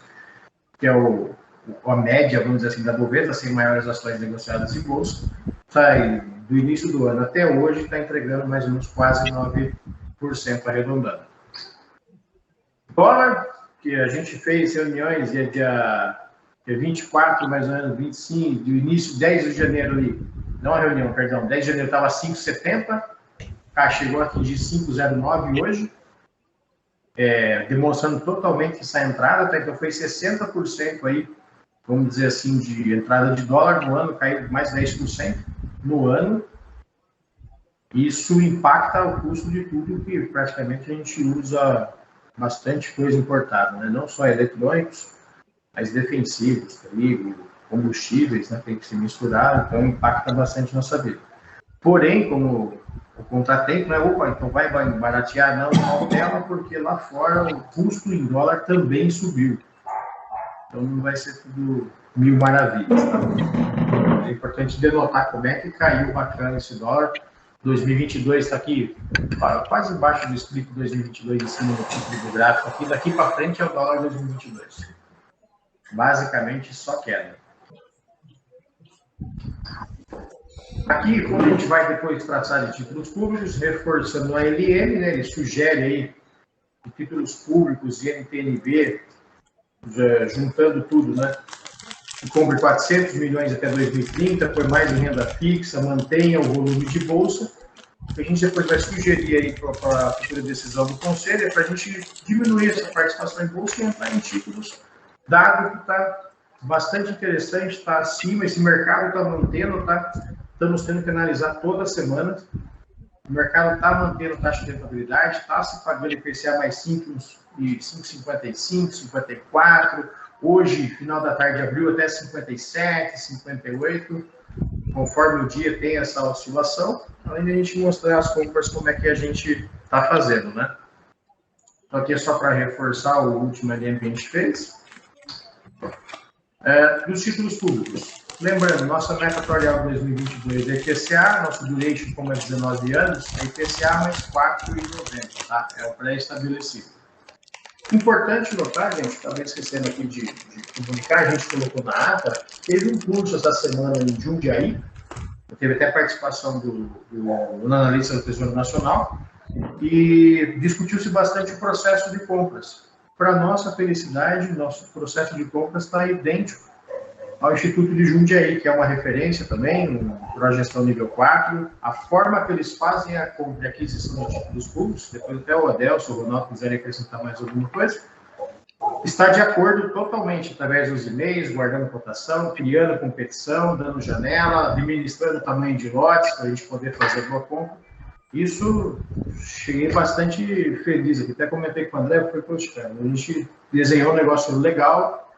que é a média, vamos dizer assim, da Bovespa, as 100 maiores ações negociadas em bolsa, do início do ano até hoje, está entregando mais ou menos quase 9% arredondando. Dólar, que a gente fez reuniões dia 24, mais ou menos 25, do início, 10 de janeiro ali, não a reunião, perdão, 10 de janeiro estava 5,70, chegou a atingir 5,09 hoje, demonstrando totalmente essa entrada, tá? Então foi 60% aí, vamos dizer assim, de entrada de dólar no ano, caiu mais 10% no ano. Isso impacta o custo de tudo, que praticamente a gente usa bastante coisa importada, né? Não só eletrônicos, mas defensivos, trigo, combustíveis, né? Tem que se misturar, então impacta bastante nossa vida. Porém, como o contratempo, né? Opa, então vai baratear? Não, cautela, porque lá fora o custo em dólar também subiu. Então não vai ser tudo mil maravilhas, tá? É importante denotar como é que caiu bacana esse dólar. 2022 está aqui, quase embaixo do escrito 2022, em cima do título do gráfico aqui. Daqui para frente é o dólar 2022. Basicamente, só queda. Aqui, quando a gente vai depois traçar de títulos públicos, reforçando a LM, né, ele sugere aí que títulos públicos e NTNB, juntando tudo, né, que compre 400 milhões até 2030, por mais em renda fixa, mantenha o volume de bolsa. O que a gente depois vai sugerir aí para a futura decisão do Conselho é para a gente diminuir essa participação em bolsa e entrar em títulos, dado que está bastante interessante, está acima, esse mercado está mantendo, tá? Estamos tendo que analisar toda semana. O mercado está mantendo taxa de rentabilidade, está se pagando IPCA mais 5,55, 54. Hoje, final da tarde, abriu até 57, 58. Conforme o dia tem essa oscilação, além de a gente mostrar as compras, como é que a gente está fazendo, né? Então, aqui é só para reforçar o último LM que a gente fez. Dos títulos públicos. Lembrando, nossa meta atuarial de 2022 é IPCA, nosso duration, como é 19 anos, é IPCA mais 4,90, tá? É o pré-estabelecido. Importante notar, gente, estava esquecendo aqui de comunicar, a gente colocou na ata, teve um curso essa semana em Jundiaí, teve até participação do analista do Tesouro Nacional, e discutiu-se bastante o processo de compras. Para nossa felicidade, nosso processo de compras está idêntico ao Instituto de Jundiaí, que é uma referência também, para a gestão nível 4. A forma que eles fazem a compra e aquisição de títulos públicos, depois até o Adelson, o Ronaldo quiserem acrescentar mais alguma coisa, está de acordo totalmente através dos e-mails, guardando cotação, criando competição, dando janela, administrando o tamanho de lotes para a gente poder fazer boa compra. Isso, cheguei bastante feliz aqui, até comentei com o André, foi, poxa, cara, a gente desenhou um negócio legal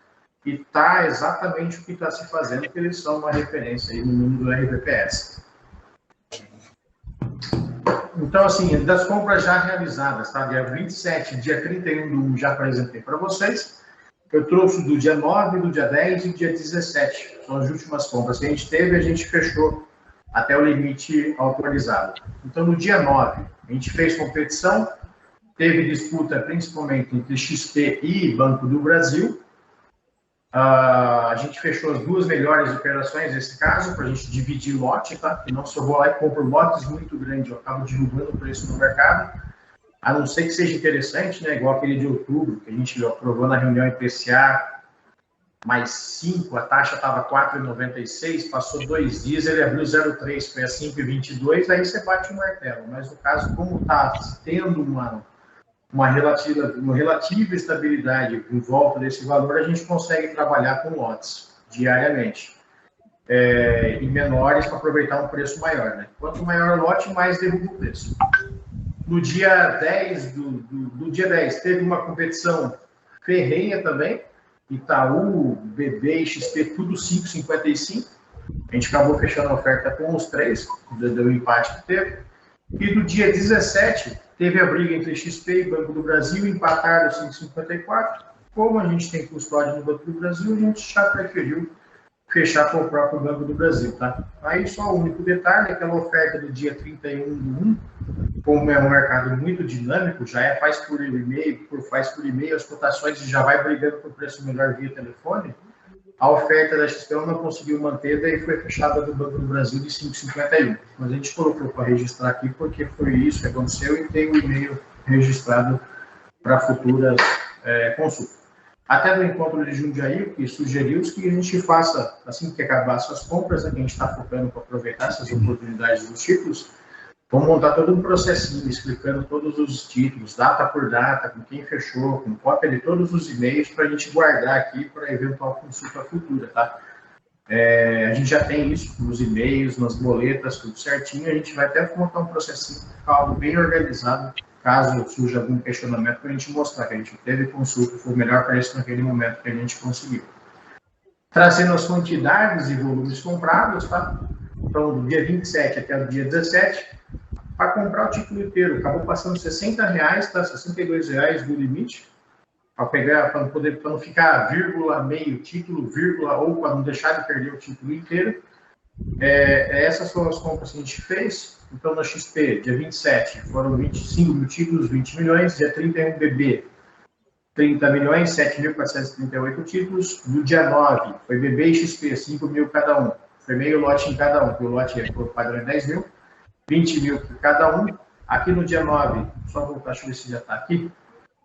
e está exatamente o que está se fazendo, porque eles são uma referência aí no mundo do RBPS. Então, assim, das compras já realizadas, tá? Dia 27, dia 31 do 1, já apresentei para vocês. Eu trouxe do dia 9, do dia 10 e do dia 17. São as últimas compras que a gente teve, a gente fechou até o limite autorizado. Então, no dia 9, a gente fez competição, teve disputa principalmente entre XP e Banco do Brasil. A gente fechou as duas melhores operações nesse caso, para a gente dividir lote, tá? Porque não se eu vou lá e compro lotes muito grandes, eu acabo derrubando o preço no mercado, a não ser que seja interessante, né? Igual aquele de outubro, que a gente aprovou na reunião IPCA, mais 5, a taxa estava 4,96, passou 2 dias, ele abriu 0,3, foi a 5,22, aí você bate o martelo. Mas no caso, como está tendo uma relativa estabilidade em volta desse valor, a gente consegue trabalhar com lotes diariamente e menores para aproveitar um preço maior, né? Quanto maior o lote, mais derruba o preço. No dia 10, do dia 10, teve uma competição ferrenha também, Itaú, BB e XP, tudo 5,55. A gente acabou fechando a oferta com os 3, do empate que teve. E do dia 17, teve a briga entre XP e Banco do Brasil, empataram 5,54. Como a gente tem custódia no Banco do Brasil, a gente já preferiu fechar com o próprio Banco do Brasil, tá? Aí só o único detalhe, aquela oferta do dia 31 do 1, como é um mercado muito dinâmico, já faz por e-mail as cotações e já vai brigando por preço melhor via telefone, a oferta da XP não conseguiu manter, daí foi fechada do Banco do Brasil de 5,51. Mas a gente colocou para registrar aqui porque foi isso que aconteceu e tem o e-mail registrado para futuras consultas. Até no encontro de Jundiaí, o que sugeriu que a gente faça, assim que acabar essas compras, né, que a gente está focando para aproveitar essas oportunidades dos títulos, vamos montar todo um processinho explicando todos os títulos, data por data, com quem fechou, com cópia de todos os e-mails, para a gente guardar aqui para eventual consulta futura, tá? A gente já tem isso nos e-mails, nas boletas, tudo certinho, a gente vai até montar um processinho, algo bem organizado, caso surja algum questionamento, para a gente mostrar que a gente teve consulta, foi o melhor preço naquele momento que a gente conseguiu. Trazendo as quantidades e volumes comprados, tá? Então, do dia 27 até o dia 17, para comprar o título inteiro, acabou passando R$60, tá? R$62 do limite, para não ficar vírgula, meio título, vírgula, ou para não deixar de perder o título inteiro. Essas foram as compras que a gente fez. Então, na XP, dia 27, foram 25 mil títulos, 20 milhões. Dia 31, BB, 30 milhões, 7.438 títulos. No dia 9, foi BB e XP, 5 mil cada um. Foi meio lote em cada um, porque o lote por padrão é 10 mil. 20 mil por cada um. Aqui no dia 9, só voltar, deixa eu ver se já está aqui.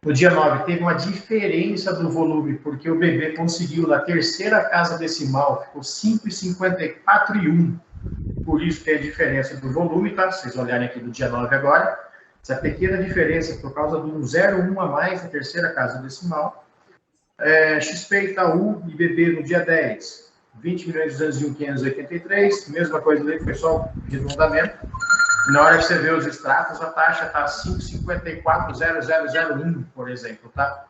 No dia 9, teve uma diferença do volume, porque o BB conseguiu, na terceira casa decimal, ficou 5,54,1. Por isso tem a diferença do volume, tá? Se vocês olharem aqui do dia 9 agora, essa pequena diferença por causa do 0,1 a mais na terceira casa decimal. XP, Itaú e BB no dia 10, 20.201.583, mesma coisa ali, foi só de arredondamento. Na hora que você vê os extratos, a taxa está 5,54,0001, por exemplo, tá?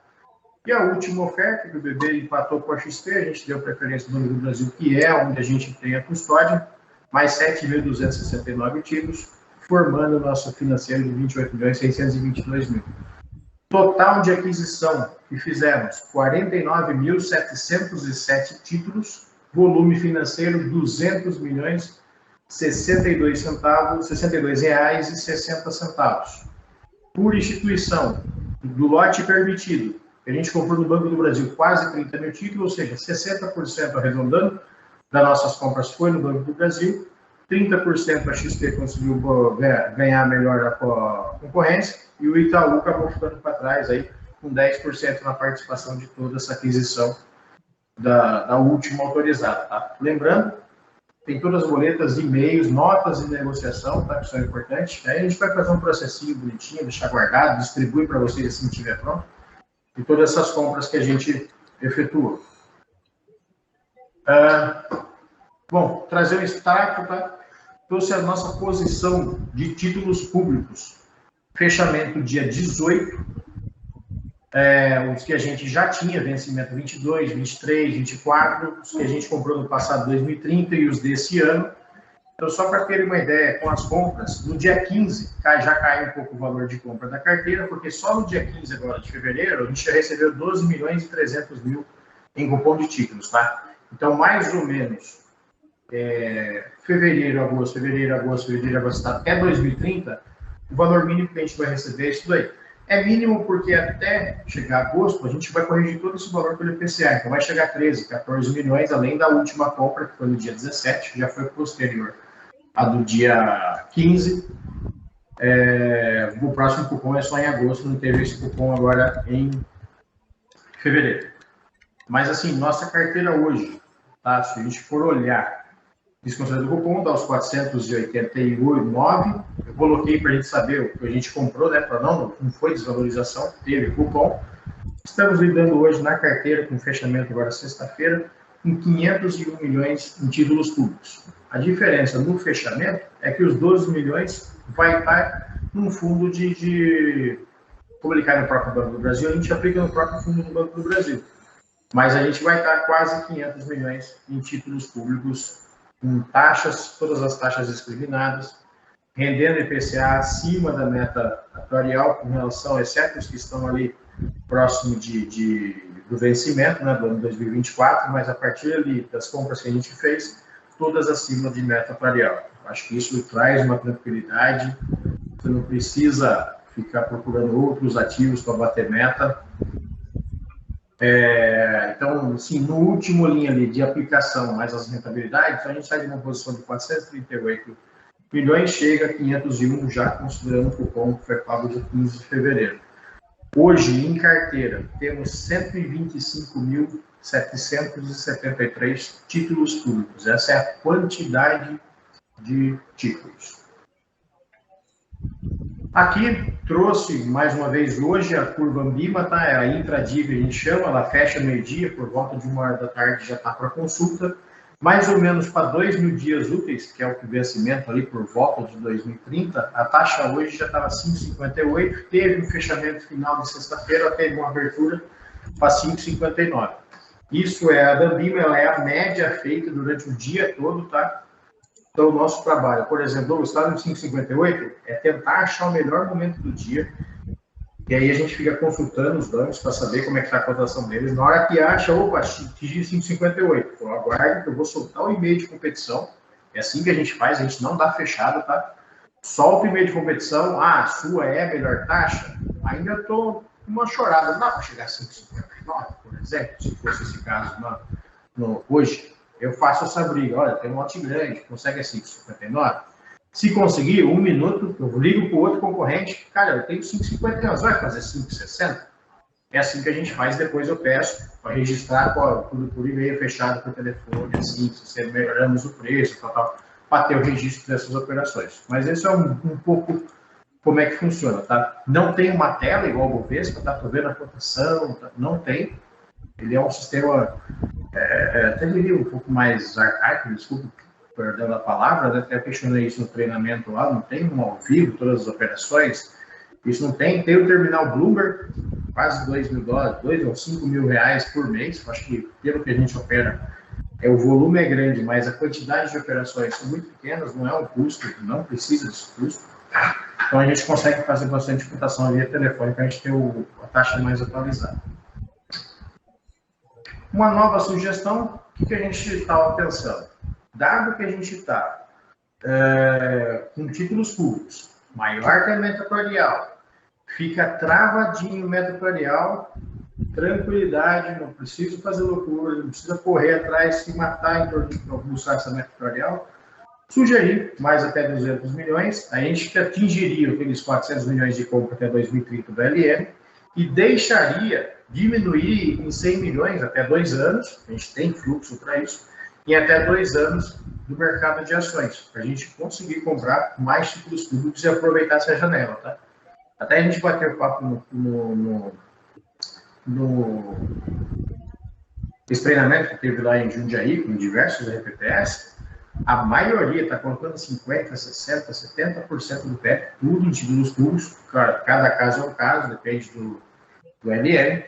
E a última oferta, que o BB empatou com a XP, a gente deu preferência no Banco do Brasil, que é onde a gente tem a custódia, mais 7.269 títulos, formando o nosso financeiro de 28.622.000. Total de aquisição que fizemos, 49.707 títulos, volume financeiro, R$200.062,60. Por instituição, do lote permitido, a gente comprou no Banco do Brasil quase 30 mil títulos, ou seja, 60% arredondando das nossas compras foi no Banco do Brasil, 30% a XP conseguiu ganhar melhor a concorrência, e o Itaú acabou ficando para trás aí, com 10% na participação de toda essa aquisição da última autorizada. Tá? Lembrando, tem todas as boletas, e-mails, notas de negociação, tá? Que isso é importante. Aí a gente vai fazer um processinho bonitinho, deixar guardado, distribui para vocês assim que estiver pronto, e todas essas compras que a gente efetuou. Bom, trazer um extrato, tá? Trouxe a nossa posição de títulos públicos. Fechamento dia 18, os que a gente já tinha, vencimento 22, 23, 24, os que a gente comprou no passado 2030 e os desse ano. Então, só para ter uma ideia, com as compras, no dia 15 já cai um pouco o valor de compra da carteira, porque só no dia 15 agora de fevereiro, a gente já recebeu 12.300.000 em cupom de títulos, tá? Então, mais ou menos, fevereiro, agosto, até 2030, o valor mínimo que a gente vai receber é isso daí. É mínimo porque até chegar agosto, a gente vai corrigir todo esse valor pelo IPCA. Então vai chegar a 13, 14 milhões, além da última compra, que foi no dia 17, que já foi posterior a do dia 15. O próximo cupom é só em agosto, não teve esse cupom agora em fevereiro. Mas assim, nossa carteira hoje, tá? Se a gente for olhar, desconsiderando o cupom, dá os 489, eu coloquei para a gente saber o que a gente comprou, né, para não foi desvalorização, teve cupom. Estamos lidando hoje na carteira, com fechamento agora sexta-feira, com 501 milhões em títulos públicos. A diferença no fechamento é que os 12 milhões vai estar num fundo de publicar no próprio Banco do Brasil, a gente aplica no próprio fundo do Banco do Brasil. Mas a gente vai estar quase 500 milhões em títulos públicos, com taxas, todas as taxas discriminadas, rendendo IPCA acima da meta atuarial, com relação, exceto os que estão ali próximo do vencimento, né, do ano 2024, mas a partir ali das compras que a gente fez, todas acima de meta atuarial. Acho que isso traz uma tranquilidade, você não precisa ficar procurando outros ativos para bater meta. Então, assim, no último linha ali de aplicação, mais as rentabilidades, então a gente sai de uma posição de 438 milhões, chega a 501 já, considerando o cupom que foi pago dia 15 de fevereiro. Hoje, em carteira, temos 125.773 títulos públicos. Essa é a quantidade de títulos. Aqui trouxe, mais uma vez, hoje a curva Ambima, tá? É a intradiv, a gente chama, ela fecha meio-dia, por volta de 1h da tarde já está para consulta. Mais ou menos para 2.000 dias úteis, que é o vencimento ali por volta de 2030, a taxa hoje já estava 5,58, teve um fechamento final de sexta-feira, teve uma abertura para 5,59. Isso é a Ambima, ela é a média feita durante o dia todo, tá? Então, o nosso trabalho, por exemplo, o estado de 5,58 é tentar achar o melhor momento do dia, e aí a gente fica consultando os bancos para saber como é que está a cotação deles. Na hora que acha, opa, atingi 5,58, então aguarde que eu vou soltar o e-mail de competição, é assim que a gente faz, a gente não dá fechado, tá? Solta o e-mail de competição, a sua é a melhor taxa, ainda estou uma chorada, não dá para chegar a 5,59, por exemplo, se fosse esse caso hoje. Eu faço essa briga, olha, tem um lote grande, consegue a 5,59? Se conseguir, 1 minuto, eu ligo para o outro concorrente, cara, eu tenho 5,51, você vai fazer 5,60? É assim que a gente faz, depois eu peço para registrar tudo por e-mail fechado por telefone, assim, se melhoramos o preço, para ter o registro dessas operações. Mas esse é um pouco como é que funciona, tá? Não tem uma tela igual o Bovespa, tá? Tô vendo a cotação, tá? Não tem. Ele é um sistema, até diria um pouco mais arcaico, desculpa, perdão a palavra, né? Até questionei isso no treinamento lá, não tem um ao vivo, todas as operações, isso não tem. Tem o terminal Bloomberg, quase $2.000, $2 ou $5.000 por mês, acho que pelo que a gente opera, o volume é grande, mas a quantidade de operações são muito pequenas, não é um custo, não precisa desse custo. Então, a gente consegue fazer bastante cotação via telefone para a gente ter a taxa mais atualizada. Uma nova sugestão, o que a gente estava pensando? Dado que a gente está com títulos públicos, maior que a meta atuarial, fica travadinho o meta atuarial, tranquilidade, não preciso fazer loucura, não precisa correr atrás, se matar em torno de buscar essa meta atuarial. Sugerir mais até 200 milhões, a gente atingiria aqueles 400 milhões de compra até 2030 do LM e deixaria diminuir em 100 milhões até 2 anos, a gente tem fluxo para isso, em até 2 anos do mercado de ações, para a gente conseguir comprar mais títulos públicos e aproveitar essa janela, tá? Até a gente bater papo esse treinamento que teve lá em Jundiaí, com diversos RPPS, a maioria está colocando 50%, 60%, 70% do PEP, tudo em títulos públicos, claro, cada caso é um caso, depende do LM,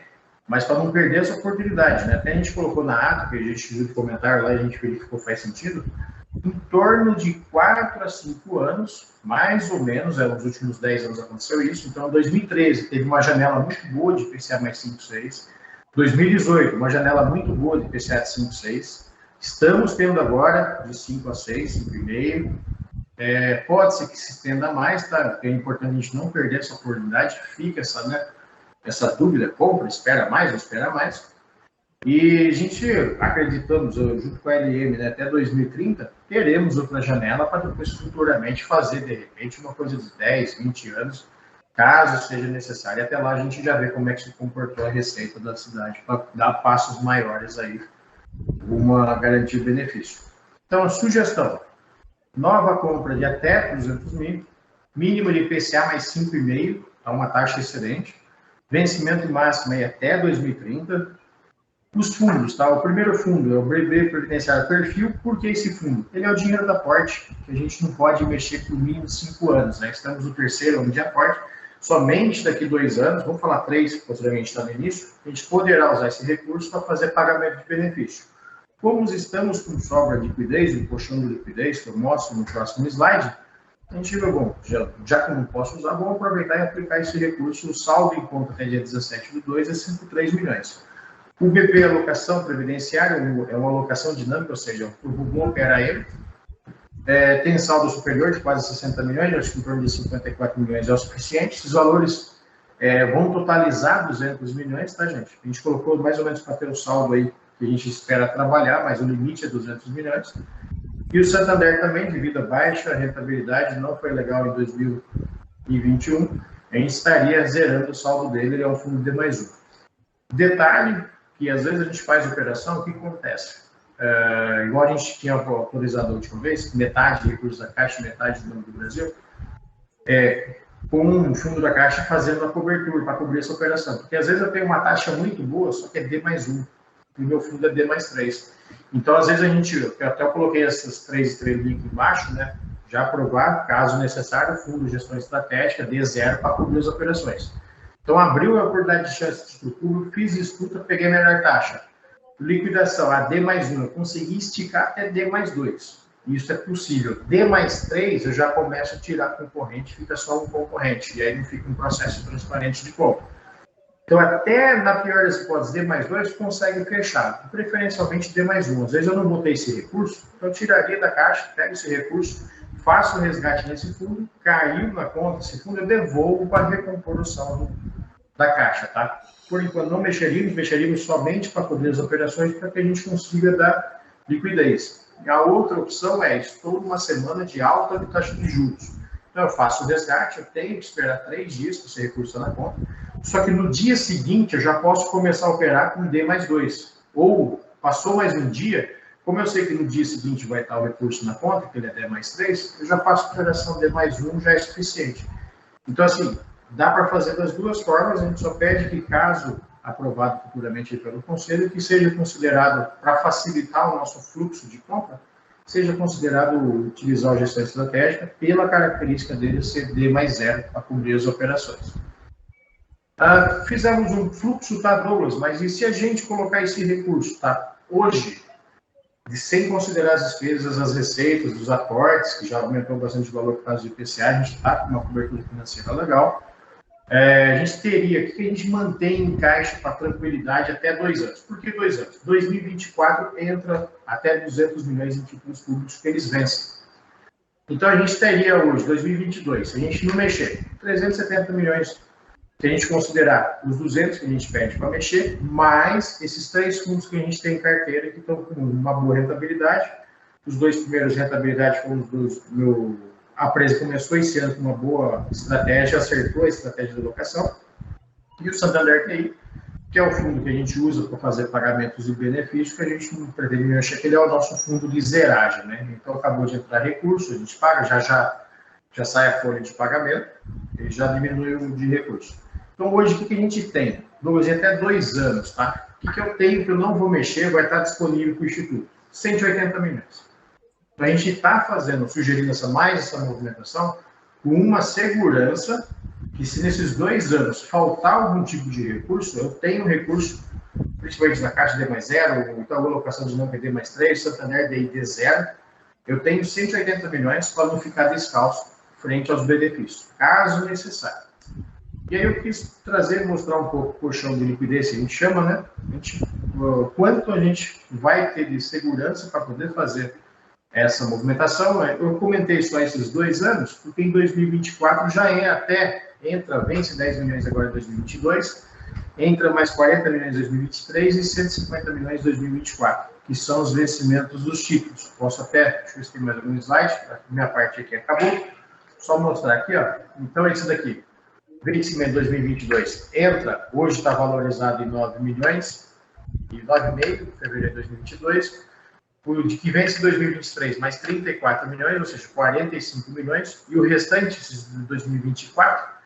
mas para não perder essa oportunidade, né? Até a gente colocou na ata, que a gente viu o comentário lá, a gente verificou faz sentido, em torno de 4 a 5 anos, mais ou menos, nos últimos 10 anos aconteceu isso, então em 2013 teve uma janela muito boa de IPCA mais 5,6, 2018 uma janela muito boa de IPCA de 5,6, estamos tendo agora de 5 a 6, 5,5, pode ser que se estenda mais, tá? É importante a gente não perder essa oportunidade, fica essa dúvida, compra, espera mais, não espera mais. E a gente, acreditamos, junto com a LM, né, até 2030, teremos outra janela para depois futuramente fazer, de repente, uma coisa de 10, 20 anos, caso seja necessário. Até lá a gente já vê como é que se comportou a receita da cidade, para dar passos maiores aí, uma garantia de benefício. Então, a sugestão, nova compra de até 200 mil, mínimo de IPCA mais 5,5, a uma taxa excelente, vencimento máximo aí até 2030, os fundos, tá? O primeiro fundo é o BB Previdenciário Perfil. Por que esse fundo? Ele é o dinheiro da aporte, que a gente não pode mexer por mínimo 5 anos, né? Estamos no terceiro ano de aporte, somente daqui 2 anos, vamos falar 3, possivelmente está no início, a gente poderá usar esse recurso para fazer pagamento de benefício. Como estamos com sobra de liquidez, um colchão de liquidez, que eu mostro no próximo slide, a gente viu, bom, já que eu não posso usar, vamos aproveitar e aplicar esse recurso. O saldo em conta até dia 17/2 é 53 milhões. O BP Alocação Previdenciária é uma alocação dinâmica, ou seja, o bom opera ele. Tem saldo superior de quase 60 milhões, acho que em torno de 54 milhões é o suficiente. Esses valores vão totalizar 200 milhões, tá, gente? A gente colocou mais ou menos para ter o saldo aí que a gente espera trabalhar, mas o limite é 200 milhões. E o Santander também, devido a baixa rentabilidade, não foi legal em 2021, a gente estaria zerando o saldo dele, ele é um fundo D+1. Detalhe, que às vezes a gente faz operação, o que acontece? Igual a gente tinha autorizado a última vez, metade de recursos da Caixa, metade do Banco do Brasil, com o fundo da Caixa fazendo a cobertura para cobrir essa operação. Porque às vezes eu tenho uma taxa muito boa, só que é D+1, e o meu fundo é D+3. Então, às vezes eu até coloquei essas 3 estrelinhas aqui embaixo, né? Já aprovar, caso necessário, o fundo de gestão estratégica D0 para cobrir as operações. Então, abriu a oportunidade de chance de título público, fiz escuta, peguei a melhor taxa. Liquidação, a D+1, eu consegui esticar até D+2. Isso é possível. D+3, eu já começo a tirar concorrente, fica só um concorrente. E aí não fica um processo transparente de compra. Então, até na pior das hipóteses, D+2 consegue fechar. Preferencialmente D+1. Às vezes eu não botei esse recurso, então eu tiraria da caixa, pego esse recurso, faço o resgate nesse fundo, caiu na conta esse fundo, eu devolvo para recompor o saldo da caixa, tá? Por enquanto não mexeríamos somente para cobrir as operações para que a gente consiga dar liquidez. E a outra opção é, estou numa semana de alta de taxa de juros. Então eu faço o resgate, eu tenho que esperar 3 dias para esse recurso na conta, só que no dia seguinte eu já posso começar a operar com D+2. Ou passou mais um dia, como eu sei que no dia seguinte vai estar o recurso na conta, que ele é D+3, eu já faço a operação D+1, já é suficiente. Então assim, dá para fazer das duas formas, a gente só pede que, caso aprovado futuramente pelo Conselho, que seja considerado, para facilitar o nosso fluxo de compra, seja considerado utilizar a gestão estratégica pela característica dele ser D+0 para cobrir as operações. Fizemos um fluxo, tá, Douglas? Mas e se a gente colocar esse recurso, tá? Hoje, sem considerar as despesas, as receitas, os aportes, que já aumentou bastante o valor por causa do IPCA, a gente está com uma cobertura financeira legal. A gente teria, o que a gente mantém em caixa para tranquilidade até 2 anos? Por que 2 anos? 2024 entra até 200 milhões em títulos públicos que eles vencem. Então, a gente teria hoje, 2022, se a gente não mexer, 370 milhões, se a gente considerar os 200 que a gente pede para mexer, mais esses 3 fundos que a gente tem em carteira que estão com uma boa rentabilidade. Os 2 primeiros rentabilidade foram os dos... A Presa começou esse ano com uma boa estratégia, acertou a estratégia de alocação. E o Santander TI, que é o fundo que a gente usa para fazer pagamentos e benefícios, que a gente não pretende mexer, que ele é o nosso fundo de zeragem, né? Então, acabou de entrar recurso, a gente paga, já sai a folha de pagamento, ele já diminuiu de recurso. Então, hoje, o que a gente tem? Até 2 anos, tá? O que eu tenho que eu não vou mexer, vai estar disponível para o Instituto? 180 milhões. Então, a gente está sugerindo essa movimentação com uma segurança que, se nesses 2 anos faltar algum tipo de recurso, eu tenho recurso, principalmente na Caixa D+0, então a alocação de não D+3, Santander D0, eu tenho 180 milhões para não ficar descalço frente aos benefícios, caso necessário. E aí eu quis mostrar um pouco o colchão de liquidez, que a gente chama, né? Quanto a gente vai ter de segurança para poder fazer essa movimentação. Eu comentei só esses 2 anos, porque em 2024 já vence 10 milhões agora em 2022, entra mais 40 milhões em 2023 e 150 milhões em 2024, que são os vencimentos dos títulos. Posso até, deixa eu ver se tem mais algum slide, a minha parte aqui acabou, só mostrar aqui, ó. Então, esse daqui, vencimento 2022, entra, hoje está valorizado em 9 milhões, e 9,5, fevereiro de 2022, o de que vence em 2023, mais 34 milhões, ou seja, 45 milhões, e o restante, de 2024,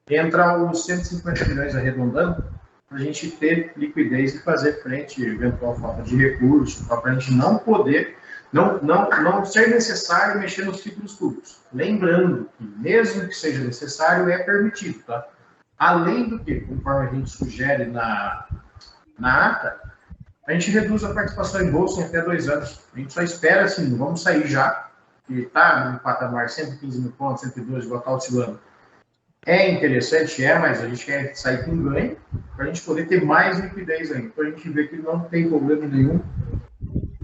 entra os 150 milhões arredondando, para a gente ter liquidez e fazer frente a eventual falta de recursos, para a gente não poder, não ser necessário mexer nos títulos públicos. Lembrando que, mesmo que seja necessário, é permitido, tá? Além do que, conforme a gente sugere na ata, a gente reduz a participação em bolsa em até 2 anos. A gente só espera, assim, vamos sair já, que está no patamar 115 mil pontos, 112, igual está oscilando. É interessante, mas a gente quer sair com ganho, para a gente poder ter mais liquidez ainda. Então, a gente vê que não tem problema nenhum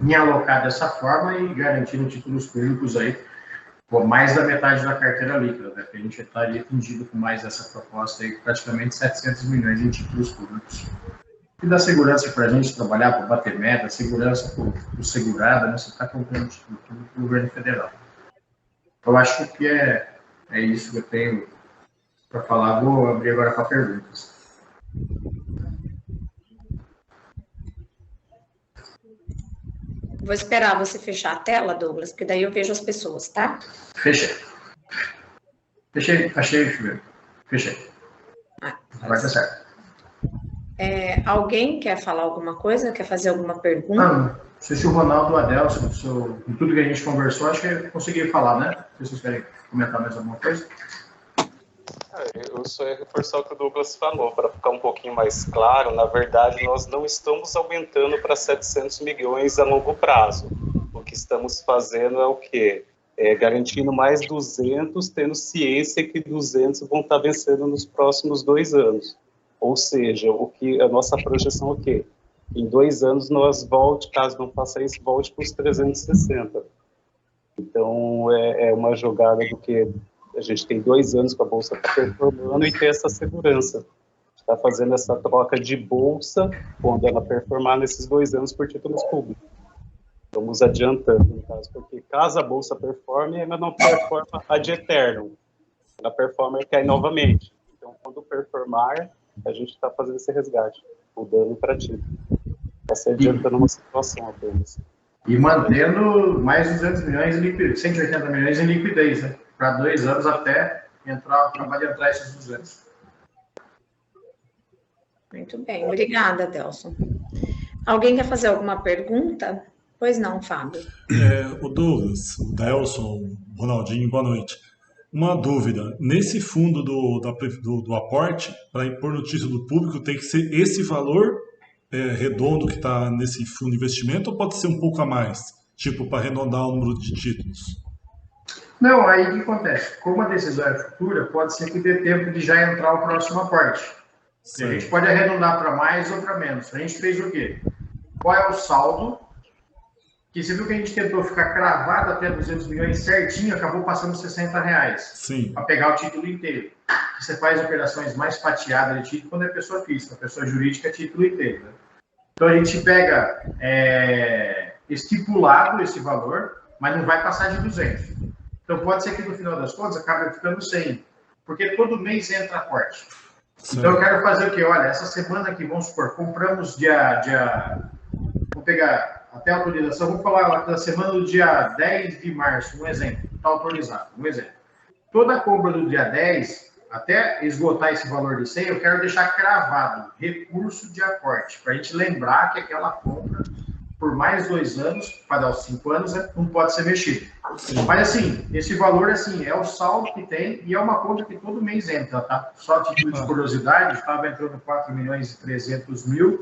em alocar dessa forma e garantindo títulos públicos aí, por mais da metade da carteira líquida, né? Que a gente estaria atingido com mais essa proposta aí, praticamente 700 milhões em títulos públicos. E dá segurança para a gente trabalhar, para bater meta, segurança para o segurado, né? Você está comprando título público do governo federal. Eu acho que é isso que eu tenho para falar. Vou abrir agora para perguntas.
Vou esperar você fechar a tela, Douglas, porque daí eu vejo as pessoas, tá?
Fechei. Achei, deixa eu ver. Fechei. Vai dar certo.
Alguém quer falar alguma coisa? Quer fazer alguma pergunta?
Não sei se o Ronaldo ou o Adelson, em tudo que a gente conversou, acho que eu consegui falar, né? Se vocês querem comentar mais alguma coisa.
Eu só ia reforçar o que o Douglas falou, para ficar um pouquinho mais claro. Na verdade, nós não estamos aumentando para 700 milhões a longo prazo. O que estamos fazendo é o quê? Garantindo mais 200, tendo ciência que 200 vão estar vencendo nos próximos 2 anos. Ou seja, a nossa projeção é o quê? Em 2 anos, nós caso não faça isso, volte para os 360. Então, é uma jogada do que a gente tem 2 anos com a Bolsa performando e ter essa segurança. Está fazendo essa troca de Bolsa, quando ela performar nesses 2 anos por títulos públicos. Vamos adiantando, no caso, porque caso a Bolsa performe, ela não performa ad eternum. Ela performa e cai novamente. Então, quando performar, a gente está fazendo esse resgate, mudando para título. Está se adiantando uma situação apenas.
E mantendo mais 200 milhões em liquidez, 180 milhões em liquidez, né? Para 2 anos até acabar de entrar esses 200.
Muito bem, obrigada, Adelson. Alguém quer fazer alguma pergunta? Pois não, Fábio.
O Douglas, o Delson, o Ronaldinho, boa noite. Uma dúvida, nesse fundo do aporte, para impor no título público, tem que ser esse valor redondo que está nesse fundo de investimento ou pode ser um pouco a mais? Tipo, para arredondar o número de títulos?
Não, aí o que acontece? Como a decisão é futura, pode ser que dê tempo de já entrar o próximo aporte. A gente pode arredondar para mais ou para menos. A gente fez o quê? Qual é o saldo? Que você viu que a gente tentou ficar cravado até 200 milhões certinho, acabou passando R$60.
Sim.
Para pegar o título inteiro. Você faz operações mais fatiadas de título quando é pessoa física, pessoa jurídica é título inteiro. Né? Então a gente pega estipulado esse valor, mas não vai passar de 200. Então pode ser que no final das contas acabe ficando 100, porque todo mês entra aporte. Sim. Então eu quero fazer o quê? Olha, essa semana aqui, vamos supor, compramos vamos pegar até a autorização, vamos falar da semana do dia 10 de março, um exemplo, está autorizado, um exemplo. Toda a compra do dia 10, até esgotar esse valor de 100, eu quero deixar cravado, recurso de aporte, para a gente lembrar que aquela compra, por mais 2 anos, para dar os 5 anos, não pode ser mexido. Mas assim, esse valor assim, é o saldo que tem e é uma conta que todo mês entra, tá? Só a título de curiosidade, estava entrando 4.300.000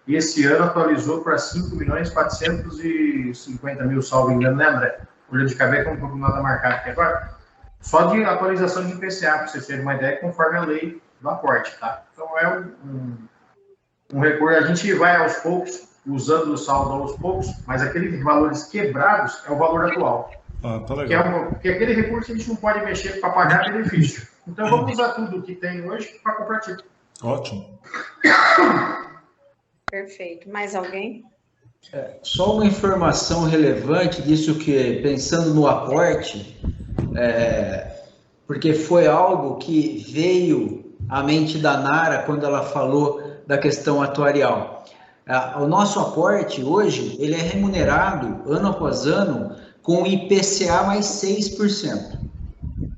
e esse ano atualizou para 5.450.000, salvo engano, né, André? Olhando de cabeça, como não nada marcado aqui agora. Só de atualização de IPCA, para vocês terem uma ideia, conforme a lei do aporte, tá? Então é um recurso, a gente vai aos poucos, usando o saldo aos poucos, mas aqueles valores quebrados é o valor atual.
Tá legal.
Porque aquele recurso a gente não pode mexer para pagar benefício. Então vamos usar tudo que tem hoje para comprar título.
Ótimo.
Perfeito. Mais alguém?
Só uma informação relevante disso que, pensando no aporte, porque foi algo que veio à mente da Nara quando ela falou da questão atuarial. O nosso aporte hoje, ele é remunerado ano após ano com IPCA mais 6%.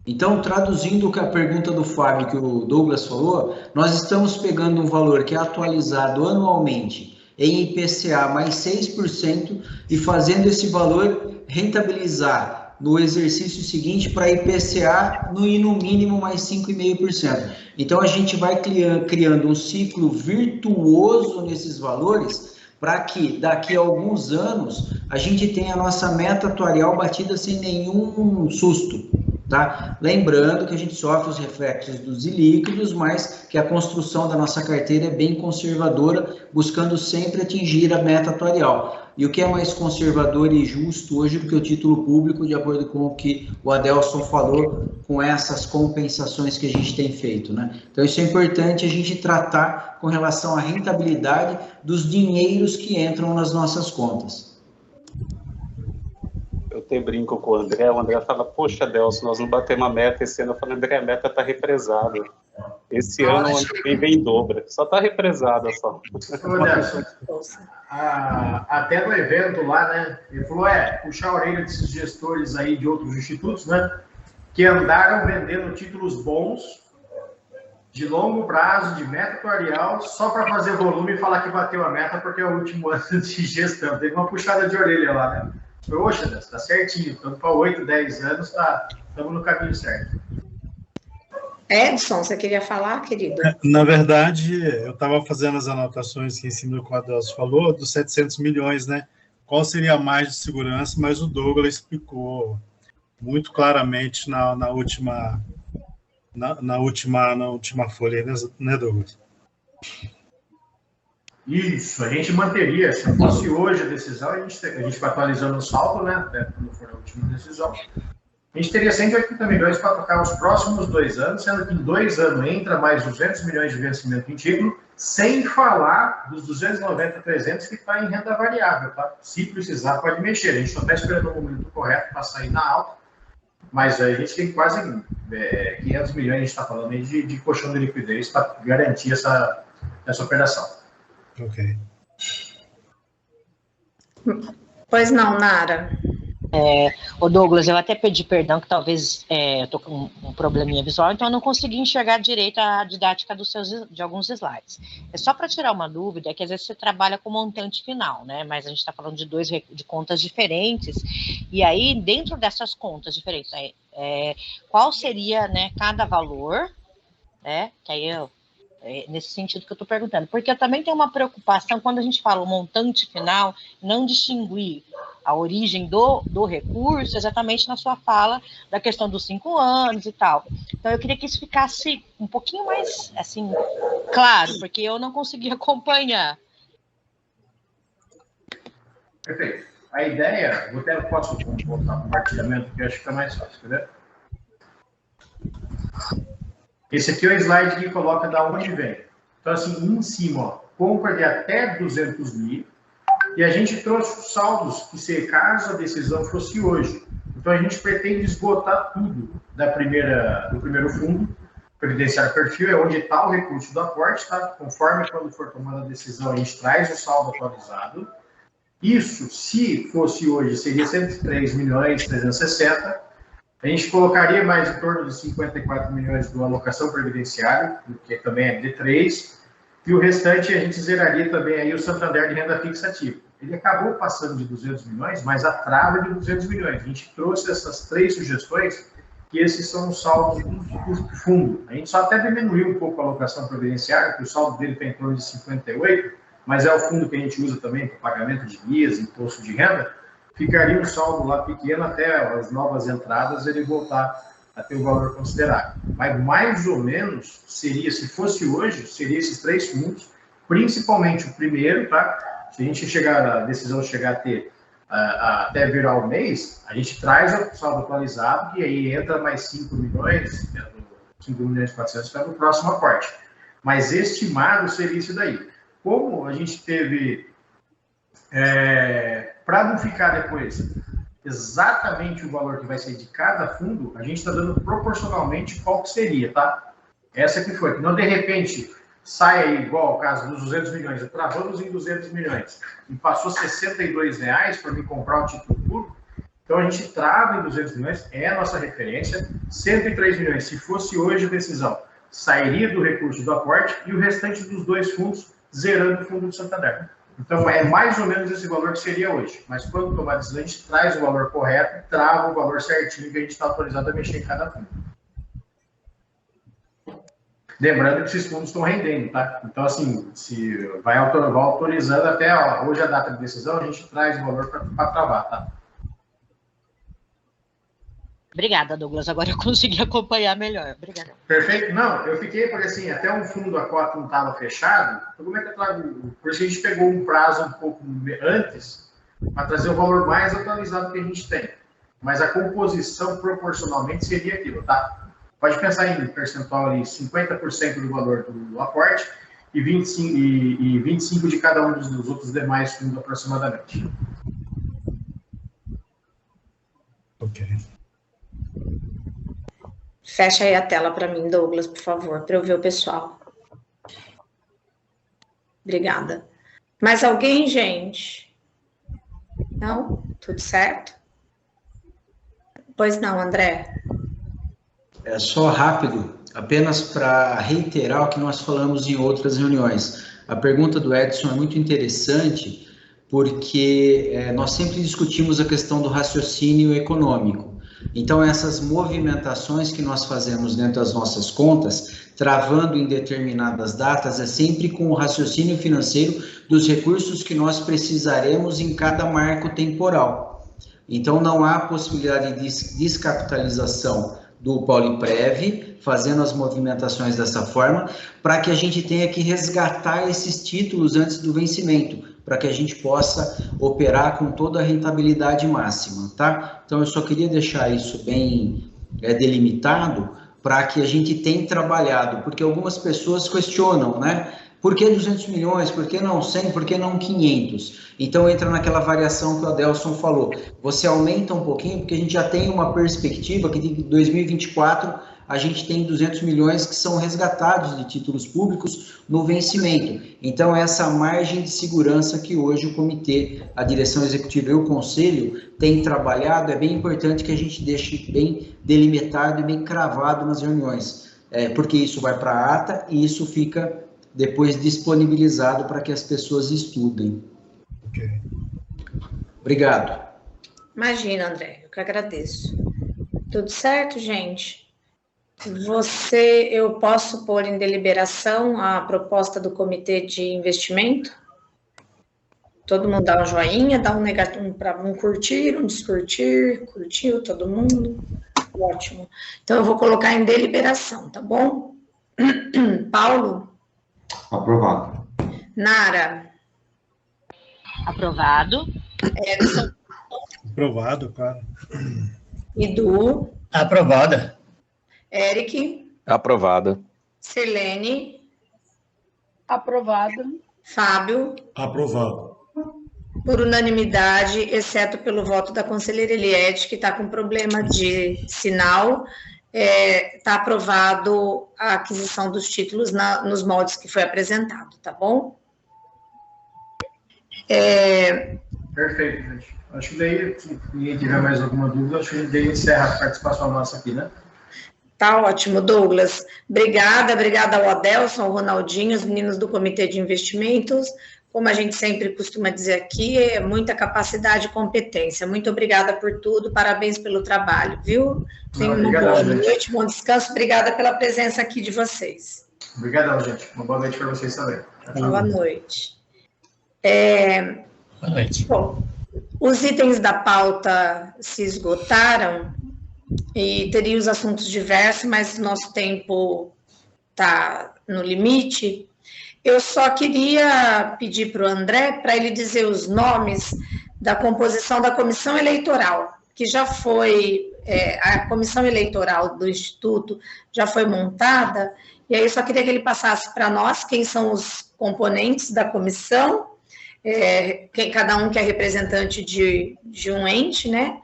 Então, traduzindo a pergunta do Fábio que o Douglas falou, nós estamos pegando um valor que é atualizado anualmente em IPCA mais 6% e fazendo esse valor rentabilizar no exercício seguinte para IPCA no mínimo mais 5,5%. Então, a gente vai criando um ciclo virtuoso nesses valores para que daqui a alguns anos a gente tenha a nossa meta atuarial batida sem nenhum susto. Tá? Lembrando que a gente sofre os reflexos dos ilíquidos, mas que a construção da nossa carteira é bem conservadora, buscando sempre atingir a meta atuarial. E o que é mais conservador e justo hoje do que o título público, de acordo com o que o Adelson falou, com essas compensações que a gente tem feito, né? Então isso é importante a gente tratar com relação à rentabilidade dos dinheiros que entram nas nossas contas.
Eu até brinco com o André fala, poxa, Delcio, nós não batemos a meta esse ano. Eu falo, André, a meta está represada. Esse ano vem em dobra, só está represada só.
Ô, Delcio, até no evento lá, né, ele falou, puxar a orelha desses gestores aí de outros institutos, né, que andaram vendendo títulos bons, de longo prazo, de meta atuarial, só para fazer volume e falar que bateu a meta, porque é o último ano de gestão. Teve uma puxada de orelha lá, né? Poxa, está certinho, estamos para 8, 10 anos, estamos no caminho certo.
Edson, você queria falar, querido?
Na verdade, eu estava fazendo as anotações que em cima do que o Adelson falou, dos 700 milhões, né? Qual seria a margem de segurança, mas o Douglas explicou muito claramente na última folha, né, Douglas?
Isso, a gente manteria, se fosse hoje a decisão, a gente vai atualizando o saldo, né, quando for a última decisão, a gente teria 180 milhões para tocar os próximos 2 anos, sendo que em 2 anos entra mais 200 milhões de vencimento em título, sem falar dos 290, 300 que está em renda variável, tá? Se precisar, pode mexer, a gente só está esperando o momento correto para sair na alta, mas a gente tem quase 500 milhões, a gente está falando aí de colchão de liquidez para garantir essa operação.
Ok.
Pois não, Nara.
Ô Douglas, eu até pedi perdão, que talvez eu estou com um probleminha visual, então eu não consegui enxergar direito a didática de alguns slides. É só para tirar uma dúvida, que às vezes você trabalha com montante final, né? Mas a gente está falando de contas diferentes, e aí dentro dessas contas diferentes, qual seria, né, cada valor, né? Que aí nesse sentido que eu estou perguntando, porque eu também tenho uma preocupação quando a gente fala o montante final, não distinguir a origem do recurso exatamente na sua fala da questão dos 5 anos e tal. Então, eu queria que isso ficasse um pouquinho mais, assim, claro, porque eu não consegui acompanhar.
Perfeito. A ideia, eu até posso voltar ao compartilhamento, que eu acho que fica mais fácil, quer ver? Esse aqui é o slide que coloca da onde vem. Então, assim, em cima, ó, compra de até 200 mil, e a gente trouxe os saldos que, se caso a decisão fosse hoje. Então, a gente pretende esgotar tudo do primeiro fundo, previdenciário perfil, é onde está o recurso do aporte, tá? Conforme quando for tomada a decisão, a gente traz o saldo atualizado. Isso, se fosse hoje, seria 103.360.000. A gente colocaria mais em torno de 54 milhões do alocação previdenciária, que também é D3, e o restante a gente zeraria também aí o Santander de renda fixa ativa. Ele acabou passando de 200 milhões, mas a trava é de 200 milhões. A gente trouxe essas 3 sugestões, que esses são os saldos do fundo. A gente só até diminuiu um pouco a alocação previdenciária, que o saldo dele está em torno de 58, mas é o fundo que a gente usa também para pagamento de guias, imposto de renda. Ficaria um saldo lá pequeno até as novas entradas ele voltar a ter um valor considerável. Mas mais ou menos seria, se fosse hoje, seria esses 3 fundos, principalmente o primeiro, tá? Se a gente a decisão chegar a ter até virar o mês, a gente traz o saldo atualizado e aí entra mais 5 milhões, 5.400.000 para o próximo aporte. Mas estimado seria isso daí. Como a gente teve... para não ficar depois exatamente o valor que vai ser de cada fundo, a gente está dando proporcionalmente qual que seria, tá? Essa que foi. Não, de repente, sai aí, igual o caso dos 200 milhões, travamos em 200 milhões e passou R$62 para me comprar um título público, então a gente trava em 200 milhões, é a nossa referência, 103 milhões, se fosse hoje a decisão, sairia do recurso do aporte e o restante dos 2 fundos zerando o fundo do Santander. Então, é mais ou menos esse valor que seria hoje. Mas quando tomar a decisão, a gente traz o valor correto, trava o valor certinho que a gente está autorizado a mexer em cada fundo. Lembrando que esses fundos estão rendendo, tá? Então, assim, se vai autorizando até hoje a data de decisão, a gente traz o valor para travar, tá?
Obrigada, Douglas. Agora eu consegui acompanhar melhor. Obrigada.
Perfeito. Não, eu fiquei, porque assim, até um fundo a cota não estava fechado, então como é que eu trago? Por isso a gente pegou um prazo um pouco antes, para trazer o valor mais atualizado que a gente tem. Mas a composição, proporcionalmente, seria aquilo, tá? Pode pensar em percentual ali, 50% do valor do aporte e 25% de cada um dos outros demais fundos, aproximadamente.
Ok.
Fecha aí a tela para mim, Douglas, por favor, para eu ver o pessoal. Obrigada. Mais alguém, gente? Não? Tudo certo? Pois não, André?
É só rápido, apenas para reiterar o que nós falamos em outras reuniões. A pergunta do Edson é muito interessante, porque nós sempre discutimos a questão do raciocínio econômico. Então, essas movimentações que nós fazemos dentro das nossas contas, travando em determinadas datas, é sempre com o raciocínio financeiro dos recursos que nós precisaremos em cada marco temporal. Então, não há possibilidade de descapitalização do Pauliprev, fazendo as movimentações dessa forma, para que a gente tenha que resgatar esses títulos antes do vencimento, para que a gente possa operar com toda a rentabilidade máxima, tá? Então, eu só queria deixar isso bem delimitado, para que a gente tenha trabalhado, porque algumas pessoas questionam, né? Por que 200 milhões? Por que não 100? Por que não 500? Então, entra naquela variação que o Adelson falou. Você aumenta um pouquinho, porque a gente já tem uma perspectiva que de 2024 a gente tem 200 milhões que são resgatados de títulos públicos no vencimento. Então, essa margem de segurança que hoje o comitê, a direção executiva e o conselho têm trabalhado, é bem importante que a gente deixe bem delimitado e bem cravado nas reuniões, porque isso vai para a ata e isso fica depois disponibilizado para que as pessoas estudem.
Ok.
Obrigado.
Imagina, André, eu que agradeço. Tudo certo, gente? Eu posso pôr em deliberação a proposta do comitê de investimento? Todo mundo dá um joinha, dá um negativo, um curtir, um descurtir, curtiu todo mundo? Ótimo. Então, eu vou colocar em deliberação, tá bom? Paulo?
Aprovado.
Nara?
Aprovado.
Edson?
Aprovado, claro.
Edu?
Aprovada.
Eric?
Aprovada.
Sirlene?
Aprovada.
Fábio?
Aprovado.
Por unanimidade, exceto pelo voto da conselheira Eliette, que está com problema de sinal, está aprovado a aquisição dos títulos nos moldes que foi apresentado, tá bom?
Perfeito, gente. Acho que daí, se ninguém tiver mais alguma dúvida, acho que daí encerra a participação nossa aqui, né?
Tá ótimo, Douglas. Obrigada ao Adelson, ao Ronaldinho, os meninos do Comitê de Investimentos. Como a gente sempre costuma dizer aqui, é muita capacidade e competência. Muito obrigada por tudo, parabéns pelo trabalho, viu? Tenham uma boa noite, bom descanso. Obrigada pela presença aqui de vocês.
Obrigadão, gente. Uma boa noite para vocês também.
Boa noite.
Boa noite.
Bom, os itens da pauta se esgotaram e teria os assuntos diversos, mas nosso tempo está no limite. Eu só queria pedir para o André para ele dizer os nomes da composição da comissão eleitoral, que já foi, a comissão eleitoral do Instituto já foi montada, e aí eu só queria que ele passasse para nós quem são os componentes da comissão, cada um que é representante de um ente, né?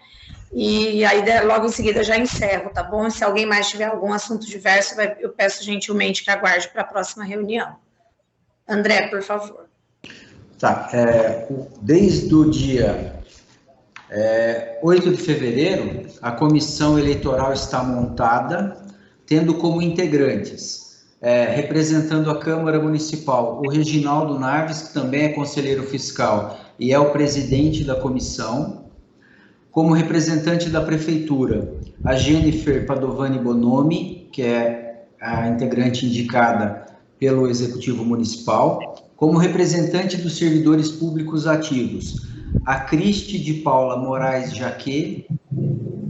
E aí, logo em seguida, já encerro, tá bom? E se alguém mais tiver algum assunto diverso, eu peço gentilmente que aguarde para a próxima reunião. André, por favor.
Tá. Desde o dia 8 de fevereiro, a comissão eleitoral está montada, tendo como integrantes, representando a Câmara Municipal, o Reginaldo Naves, que também é conselheiro fiscal e é o presidente da comissão. Como representante da Prefeitura, a Jennifer Padovani Bonomi, que é a integrante indicada pelo Executivo Municipal. Como representante dos servidores públicos ativos, a Cristi de Paula Moraes Jaquet.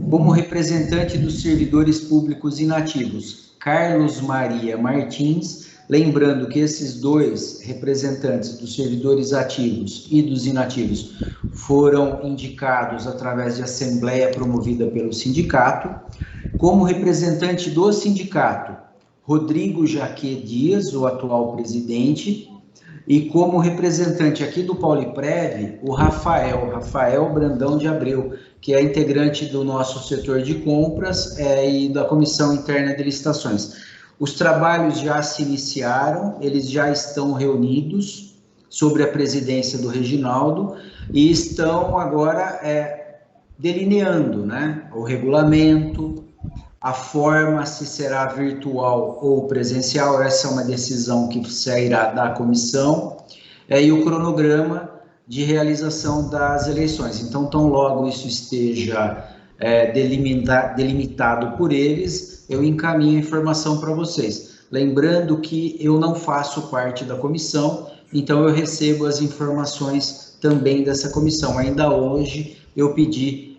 Como representante dos servidores públicos inativos, Carlos Maria Martins. Lembrando que esses dois representantes dos servidores ativos e dos inativos foram indicados através de assembleia promovida pelo sindicato. Como representante do sindicato, Rodrigo Jaquet Dias, o atual presidente. E como representante aqui do Pauliprev, o Rafael Brandão de Abreu, que é integrante do nosso setor de compras e da Comissão Interna de Licitações. Os trabalhos já se iniciaram, eles já estão reunidos sobre a presidência do Reginaldo e estão agora delineando, né, o regulamento, a forma, se será virtual ou presencial, essa é uma decisão que sairá da comissão, e o cronograma de realização das eleições. Então, tão logo isso esteja delimitado por eles, eu encaminho a informação para vocês. Lembrando que eu não faço parte da comissão, então eu recebo as informações também dessa comissão. Ainda hoje eu pedi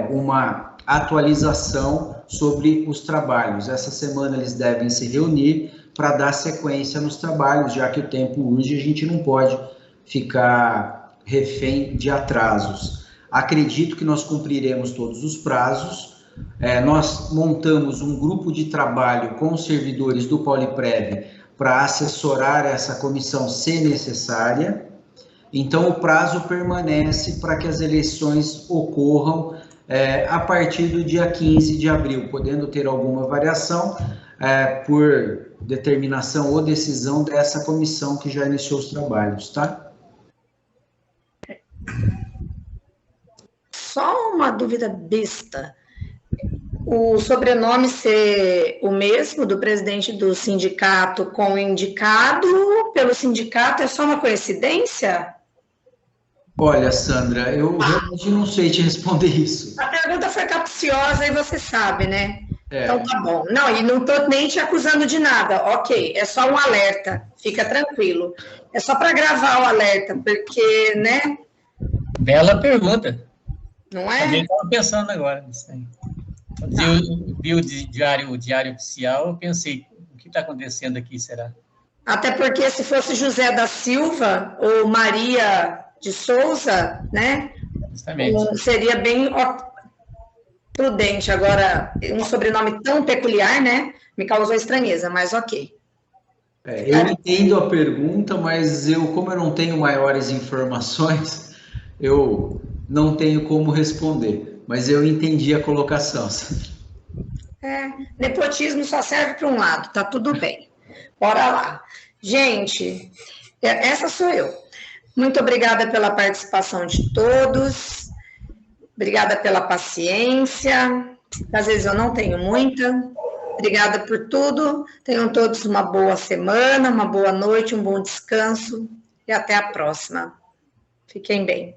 uma atualização sobre os trabalhos. Essa semana eles devem se reunir para dar sequência nos trabalhos, já que o tempo urge, a gente não pode ficar refém de atrasos. Acredito que nós cumpriremos todos os prazos. Nós montamos um grupo de trabalho com os servidores do Pauliprev para assessorar essa comissão se necessária. Então, o prazo permanece para que as eleições ocorram a partir do dia 15 de abril, podendo ter alguma variação por determinação ou decisão dessa comissão que já iniciou os trabalhos, tá?
Só uma dúvida besta. O sobrenome ser o mesmo do presidente do sindicato com o indicado pelo sindicato é só uma coincidência?
Olha, Sandra, eu realmente não sei te responder isso.
A pergunta foi capciosa e você sabe, né? Então tá bom. Não, e não tô nem te acusando de nada. Ok, é só um alerta. Fica tranquilo. É só para gravar o alerta, porque, né?
Bela pergunta.
Não é?
Também estava pensando agora nisso aí. Quando eu vi o diário oficial, eu pensei, o que está acontecendo aqui, será?
Até porque se fosse José da Silva ou Maria de Souza, né?
Justamente.
Seria bem prudente. Agora, um sobrenome tão peculiar, né? Me causou estranheza, mas ok.
Eu entendo a pergunta, mas como eu não tenho maiores informações, eu não tenho como responder. Mas eu entendi a colocação.
Nepotismo só serve para um lado, tá tudo bem. Bora lá. Gente, essa sou eu. Muito obrigada pela participação de todos. Obrigada pela paciência. Às vezes eu não tenho muita. Obrigada por tudo. Tenham todos uma boa semana, uma boa noite, um bom descanso e até a próxima. Fiquem bem.